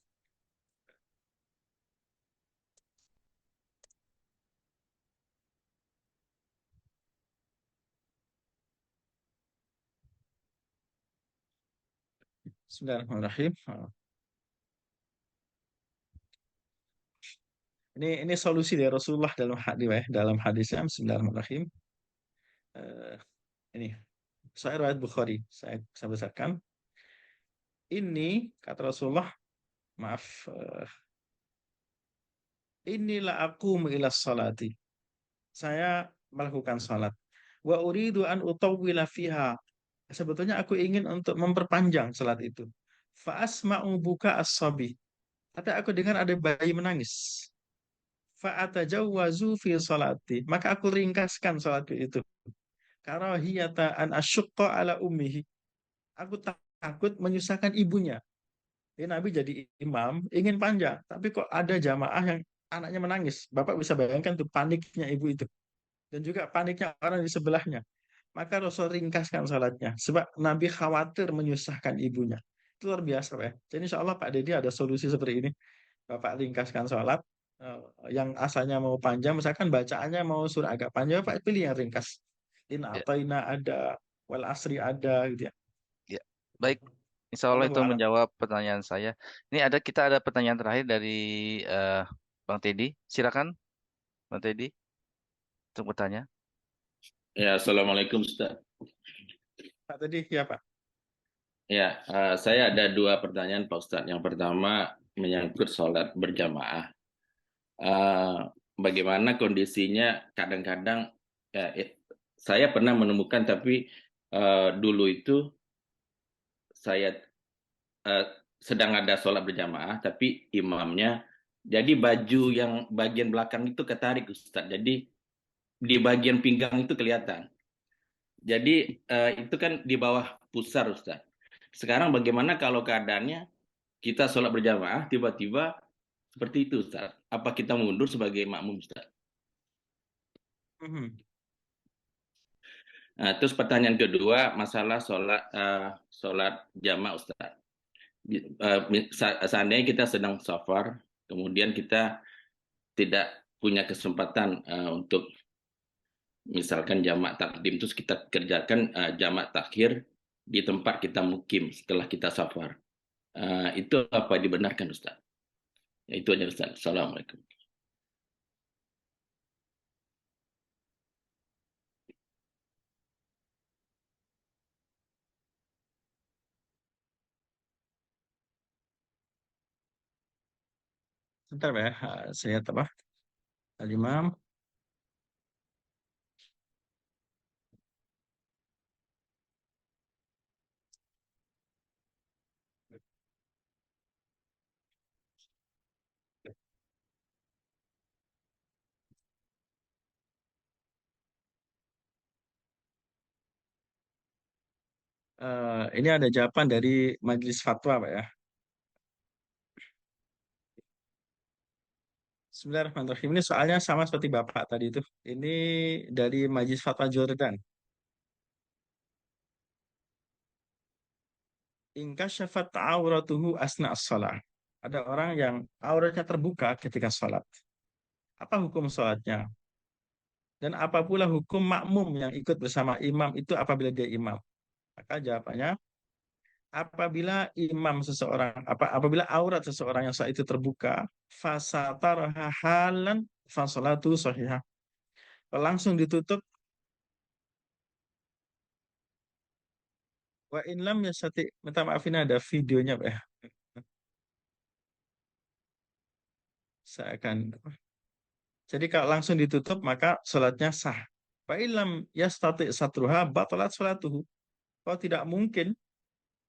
Bismillahirrahmanirrahim. Ini solusi dari Rasulullah dalam hadis ya, dalam hadisnya. Bismillahirrahmanirrahim. Eh, ini saya riwayat Bukhari, saya bacakan. Ini kata Rasulullah, maaf, inilah aku ila salati. Saya melakukan salat. Wa uridu an utawwila fiha. Sebetulnya aku ingin untuk memperpanjang salat itu. Fa asma'u buka as-sabi. Tapi aku dengar ada bayi menangis. Fa atajawwazu fi salati. Maka aku ringkaskan salatku itu. Karahiyata an asyqa ala ummihi. Aku takut menyusahkan ibunya. Ya, Nabi jadi imam, ingin panjang. Tapi kok ada jamaah yang anaknya menangis. Bapak bisa bayangkan tuh paniknya ibu itu. Dan juga paniknya orang di sebelahnya. Maka Rasul ringkaskan salatnya. Sebab Nabi khawatir menyusahkan ibunya. Itu luar biasa, Pak. Jadi insya Allah Pak Deddy ada solusi seperti ini. Bapak ringkaskan salat. Yang asalnya mau panjang, misalkan bacaannya mau surah agak panjang, Pak pilih yang ringkas. In Ya, atoina ada, wal asri ada, gitu ya. ya. Baik. Insya Allah Allahu itu a'lam. menjawab pertanyaan saya. Ini kita ada pertanyaan terakhir dari eh, Bang Teddy. Silakan, Bang Teddy, untuk bertanya. Ya, Assalamualaikum Ustaz. Pak tadi ya Pak. Ya, saya ada dua pertanyaan Pak Ustaz. Yang pertama menyangkut sholat berjamaah. Eh, Bagaimana kondisinya kadang-kadang ya, saya pernah menemukan tapi dulu itu saya sedang ada sholat berjamaah tapi imamnya Jadi baju yang bagian belakang itu ketarik Ustaz. Jadi di bagian pinggang itu kelihatan. Jadi itu kan di bawah pusar Ustaz. Sekarang bagaimana kalau keadaannya kita sholat berjamaah tiba-tiba seperti itu Ustaz? Apa kita mundur sebagai makmum Ustaz? Mhm. Nah, terus pertanyaan kedua masalah sholat jamaah Ustaz. Seandainya kita sedang safar, kemudian kita tidak punya kesempatan untuk misalkan jamak takdim, terus kita kerjakan jamak takhir di tempat kita mukim setelah kita safar. Itu apa dibenarkan Ustaz? Ya, itu aja Ustaz. Assalamualaikum. Bentar ya, saya lihat apa? Al-Imam. Ini ada jawaban dari Majelis Fatwa, Pak ya. Bismillahirrahmanirrahim. Ini soalnya sama seperti Bapak tadi itu. Ini dari Majelis Fatwa Jordan. Ingkasyafat auratuhu asna as-salah. Ada orang yang auratnya terbuka ketika sholat. Apa hukum sholatnya? Dan apa pula hukum makmum yang ikut bersama imam itu apabila dia imam? Maka jawabannya, apabila aurat seseorang yang saat itu terbuka, fasataraha halan fasolatu sahihah. Langsung ditutup. Wa in lam yastati, minta maaf ini ada videonya, Pak ya. Saya akan, jadi kalau langsung ditutup maka sholatnya sah. Wa ilam yastati satruha batalat sholatuhu. Kalau tidak mungkin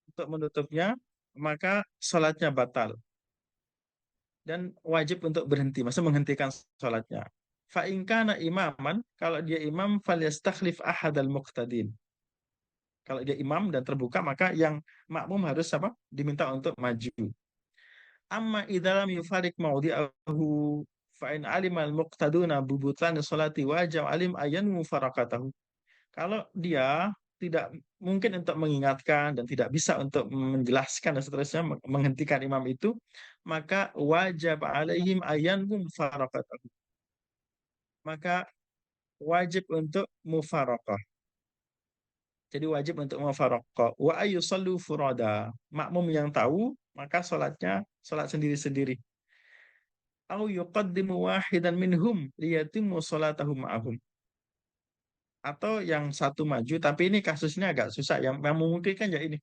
untuk menutupnya, maka sholatnya batal dan wajib untuk berhenti, maksudnya menghentikan sholatnya. Fa in kana imaman, kalau dia imam, falyastakhlif ahadal muqtadin. Kalau dia imam dan terbuka, maka yang makmum harus apa? Diminta untuk maju. Amma idzalam yufarik maudi'ahu fa in alimal muqtaduna bubutan sholati wajib alim ayan mufarakatahu. Kalau dia tidak mungkin untuk mengingatkan dan tidak bisa untuk menjelaskan dan seterusnya menghentikan imam itu, maka wajib alaihim ayan mufarakatahu. Maka wajib untuk mufarakah. Jadi wajib untuk mufarakah. Wa ayyusallu furada. Makmum yang tahu, maka sholatnya sholat sendiri-sendiri. Au yuqaddimu wahidan minhum liyatimmu sholatahu ma'ahum. Atau yang satu maju, tapi ini kasusnya agak susah. Yang memungkinkan ya ini.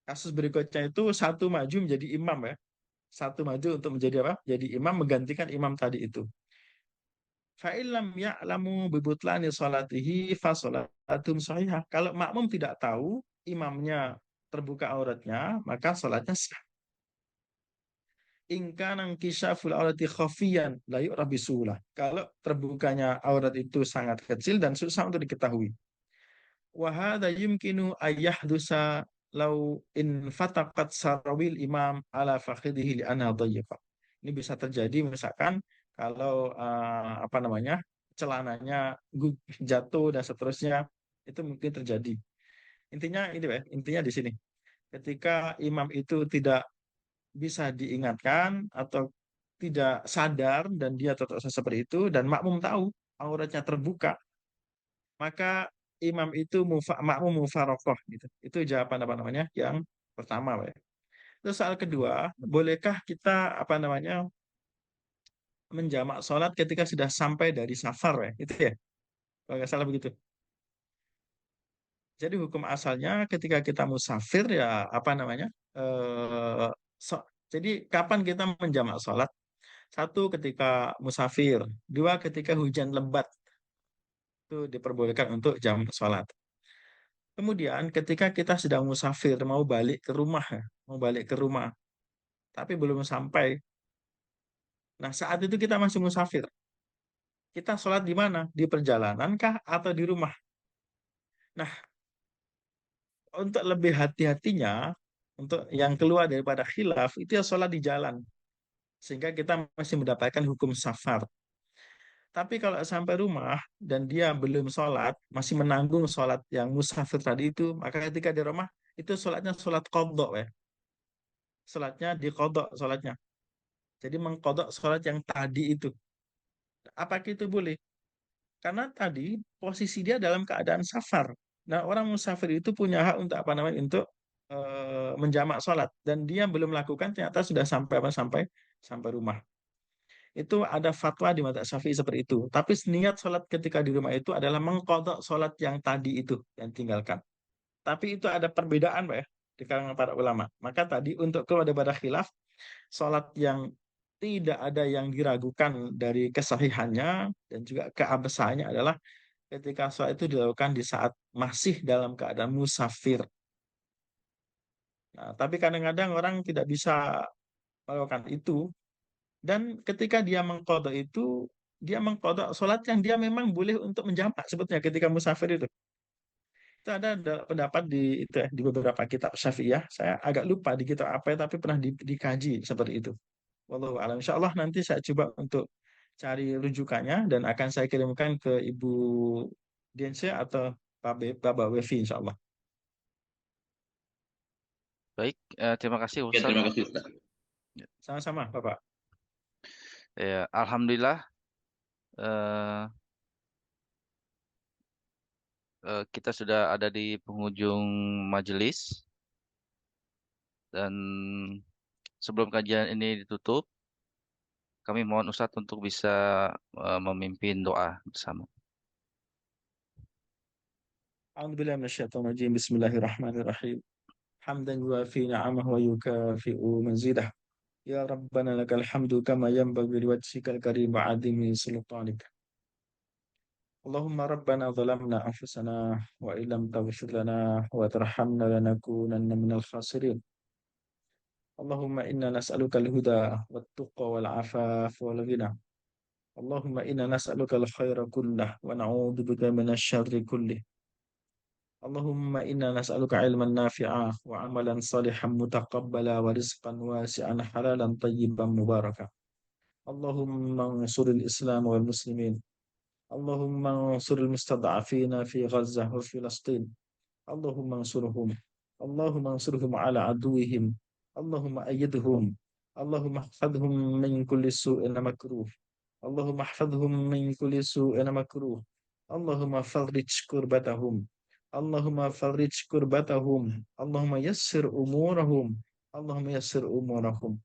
Kasus berikutnya itu satu maju menjadi imam ya. Satu maju untuk menjadi apa? Jadi imam menggantikan imam tadi itu. Fa'ilam ya'lamu bibutlani sholatihi fa sholatum sahihah. Kalau makmum tidak tahu imamnya terbuka auratnya, maka sholatnya sah. Ingkanang kisaful aurati khafiyan la yu'raf bisulah. Kalau terbukanya aurat itu sangat kecil dan susah untuk diketahui. Wa hadza yumkinu ayyahdusa law in fataqat sarawil imam ala fakhidhihi li anha dhayyiqa. Ini bisa terjadi misalkan kalau apa namanya? Celananya jatuh dan seterusnya, itu mungkin terjadi. Intinya ini ya, intinya di sini. Ketika imam itu tidak bisa diingatkan atau tidak sadar dan dia tetap seperti itu dan makmum tahu auratnya terbuka, maka imam itu makmum mufarokoh gitu. Itu jawaban apa namanya yang pertama, Pak. Terus soal kedua, bolehkah kita apa namanya menjamak sholat ketika sudah sampai dari safar, ya? Itu ya, kalau nggak salah begitu. Jadi hukum asalnya ketika kita musafir ya apa namanya? Eh, jadi kapan kita menjamak sholat? Satu ketika musafir, dua ketika hujan lebat itu diperbolehkan untuk jam sholat. Kemudian ketika kita sedang musafir mau balik ke rumah, ya, mau balik ke rumah, tapi belum sampai Nah, saat itu kita masih musafir. Kita sholat di mana? Di perjalanan kah atau di rumah? Nah, untuk lebih hati-hatinya, untuk yang keluar daripada khilaf, itu ya sholat di jalan. Sehingga kita masih mendapatkan hukum safar. Tapi kalau sampai rumah dan dia belum sholat, masih menanggung sholat yang musafir tadi itu, maka ketika di rumah, itu sholatnya sholat kodok ya. Sholatnya di kodok sholatnya. Jadi mengkodok sholat yang tadi itu. Apakah itu boleh? Karena tadi posisi dia dalam keadaan safar. Nah, orang musafir itu punya hak untuk apa namanya? Untuk menjamak sholat dan dia belum melakukan ternyata sudah sampai apa sampai rumah. Itu ada fatwa di madzhab Syafi'i seperti itu. Tapi niat sholat ketika di rumah itu adalah mengkodok sholat yang tadi itu yang tinggalkan. Tapi itu ada perbedaan, Pak ya, di kalangan para ulama. Maka tadi untuk keluar daripada khilaf, sholat yang tidak ada yang diragukan dari kesahihannya dan juga keabsahannya adalah ketika sholat itu dilakukan di saat masih dalam keadaan musafir. Nah, tapi kadang-kadang orang tidak bisa melakukan itu dan ketika dia mengkodok itu dia mengkodok sholat yang dia memang boleh untuk menjamak sebetulnya ketika musafir itu. Itu ada pendapat di itu ya, di beberapa kitab Syafi'iyah. Saya agak lupa di kitab apa ya, tapi pernah dikaji seperti itu. Wallahu a'lam. Insya Allah nanti saya coba untuk cari rujukannya dan akan saya kirimkan ke Ibu Diansyah atau Bapak Wevi insya Allah. Baik, terima kasih Oke, Ustadz. terima kasih Ustaz. Sama-sama Bapak. Ya, alhamdulillah eh, kita sudah ada di penghujung majelis dan sebelum kajian ini ditutup, kami mohon Ustadz untuk bisa memimpin doa bersama. A'udzubillahi minasyaitonir rajim. Bismillahirrahmanirrahim. Hamdan yuwafi ni'amahu wa yukafi'u mazidah. Ya Rabbana lakal hamdu kama yanbaghi liwajhikal karim wa 'azimi sultanik. اللهم ربنا ظلمنا أنفسنا وإن لم تغفر لنا وترحمنا لنكونن من الخاسرين اللهم إنا نسألك الهدى والتقى والعفاف والغنى اللهم إنا نسألك الخير كله ونعوذ بك من الشر كله اللهم إنا نسألك علما نافعا وعملا صالحا متقبلا ورزقا واسعا حلالا طيبا مباركا اللهم انصر الإسلام والمسلمين اللهم انصر المستضعفين في غزة وفلسطين اللهم انصرهم اللهم انصرهم على عدوهم اللهم أيدهم اللهم احفظهم من كل سوء مكروه اللهم احفظهم من كل سوء مكروه اللهم فرج كربتهم اللهم فرج كربتهم اللهم يسر أمورهم اللهم يسر أمورهم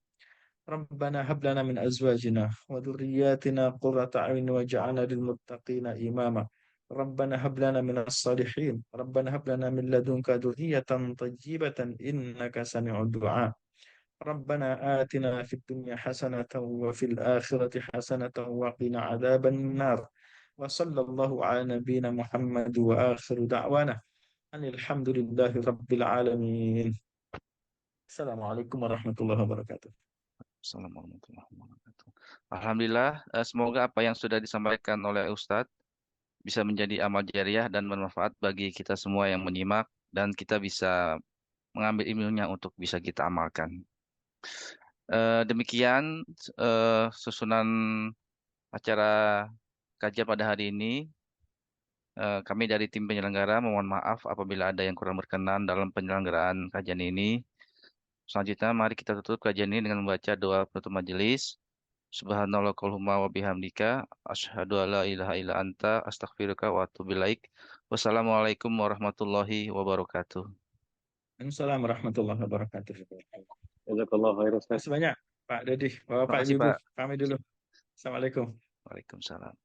ربنا هب لنا من أزواجنا وذرياتنا قرة أعين واجعلنا للمتقين إماما ربنا هب لنا من الصالحين ربنا هب لنا من لدنك ذرية طيبة إنك سميع الدعاء ربنا آتنا في الدنيا حسنة وفي الآخرة حسنة وقنا عذاب النار وصلى الله على نبينا محمد وآخر دعوانا أن الحمد لله رب العالمين السلام عليكم ورحمة الله وبركاته. Assalamualaikum warahmatullahi wabarakatuh. Alhamdulillah, semoga apa yang sudah disampaikan oleh Ustadz bisa menjadi amal jariah dan bermanfaat bagi kita semua yang menyimak dan kita bisa mengambil ilmunya untuk bisa kita amalkan. Demikian susunan acara kajian pada hari ini. Kami dari tim penyelenggara mohon maaf apabila ada yang kurang berkenan dalam penyelenggaraan kajian ini. Selanjutnya, mari kita tutup kajian ini dengan membaca doa penutup majelis. Subhanallahumma wa bihamdika asyhadu alla ilaha illa anta astaghfiruka wa atubu ilaik. Wassalamualaikum warahmatullahi wabarakatuh. Assalamualaikum warahmatullahi wabarakatuh. Jazakallah khair Ustaz. Terima kasih banyak Pak Dedi, Terima Bapak kasih, Ibu, Pak. kami dulu. Assalamualaikum. Waalaikumsalam.